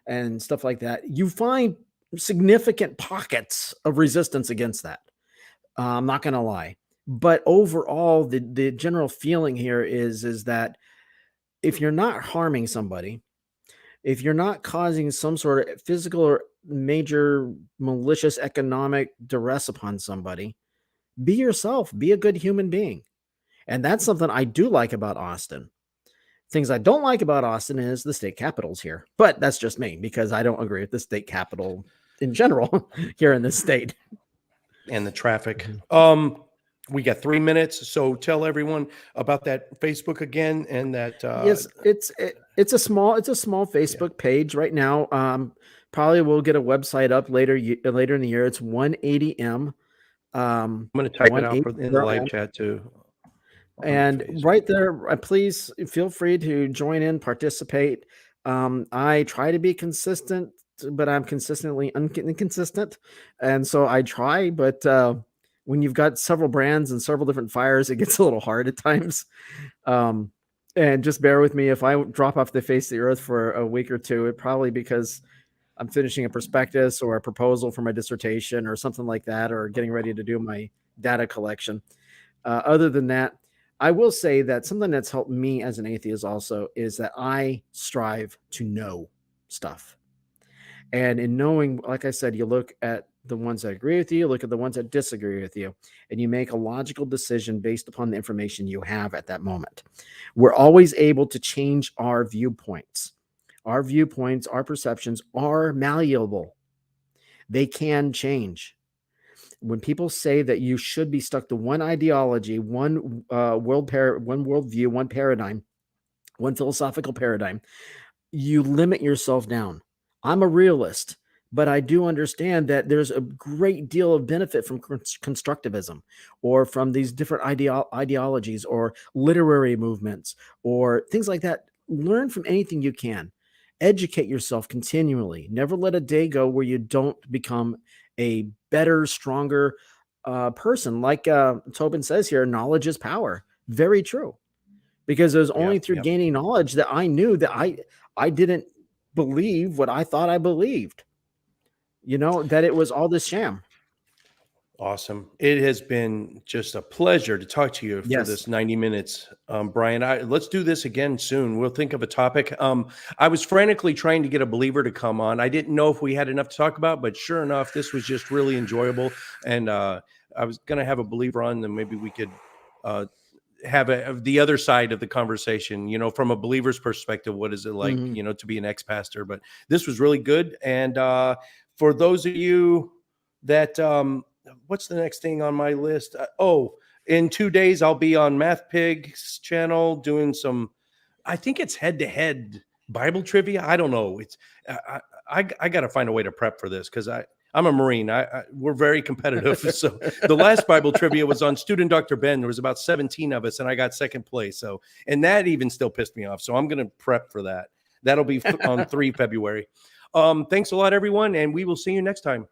and stuff like that. You find significant pockets of resistance against that. I'm not going to lie. But overall, the general feeling here is that if you're not harming somebody, if you're not causing some sort of physical or major malicious economic duress upon somebody, be yourself, be a good human being. And that's something I do like about Austin. Things I don't like about Austin is the state capitol's here, but that's just me, because I don't agree with the state capital in general here in this state. And the traffic. We got 3 minutes, so tell everyone about that Facebook again, and that yes, it's a small Facebook page right now. Probably we'll get a website up later in the year. It's 180M. I'm going to type it out in the live chat too. And right there, please feel free to join in, participate. I try to be consistent, but I'm consistently inconsistent, and so I try, but when you've got several brands and several different fires, it gets a little hard at times. And just bear with me if I drop off the face of the earth for a week or two. It probably because I'm finishing a prospectus or a proposal for my dissertation or something like that, or getting ready to do my data collection. Other than that, I will say that something that's helped me as an atheist also is that I strive to know stuff. And in knowing, like I said, you look at the ones that agree with you, look at the ones that disagree with you, and you make a logical decision based upon the information you have at that moment. We're always able to change our viewpoints. Our viewpoints, our perceptions are malleable. They can change. When people say that you should be stuck to one ideology, one worldview, one paradigm, one philosophical paradigm, you limit yourself down. I'm a realist, but I do understand that there's a great deal of benefit from constructivism, or from these different ideologies, or literary movements, or things like that. Learn from anything you can. Educate yourself continually. Never let a day go where you don't become a better, stronger person. Like Tobin says here, knowledge is power. Very true. Because it was only through gaining knowledge that I knew that I didn't believe what I thought I believed. That it was all this sham. Awesome. It has been just a pleasure to talk to you for Yes. this 90 minutes, Brian. Let's do this again soon. We'll think of a topic. I was frantically trying to get a believer to come on. I didn't know if we had enough to talk about, but sure enough, this was just really enjoyable. And I was going to have a believer on, then maybe we could have the other side of the conversation, from a believer's perspective. What is it like, Mhm. to be an ex-pastor? But this was really good. And for those of you that, what's the next thing on my list? In 2 days, I'll be on Math Pig's channel doing some, I think it's head-to-head Bible trivia. I don't know. It's I got to find a way to prep for this because I'm a Marine. We're very competitive. So the last Bible trivia was on Student Dr. Ben. There was about 17 of us, and I got second place. So, and that even still pissed me off. So I'm going to prep for that. That'll be on 3 February. Thanks a lot, everyone, and we will see you next time.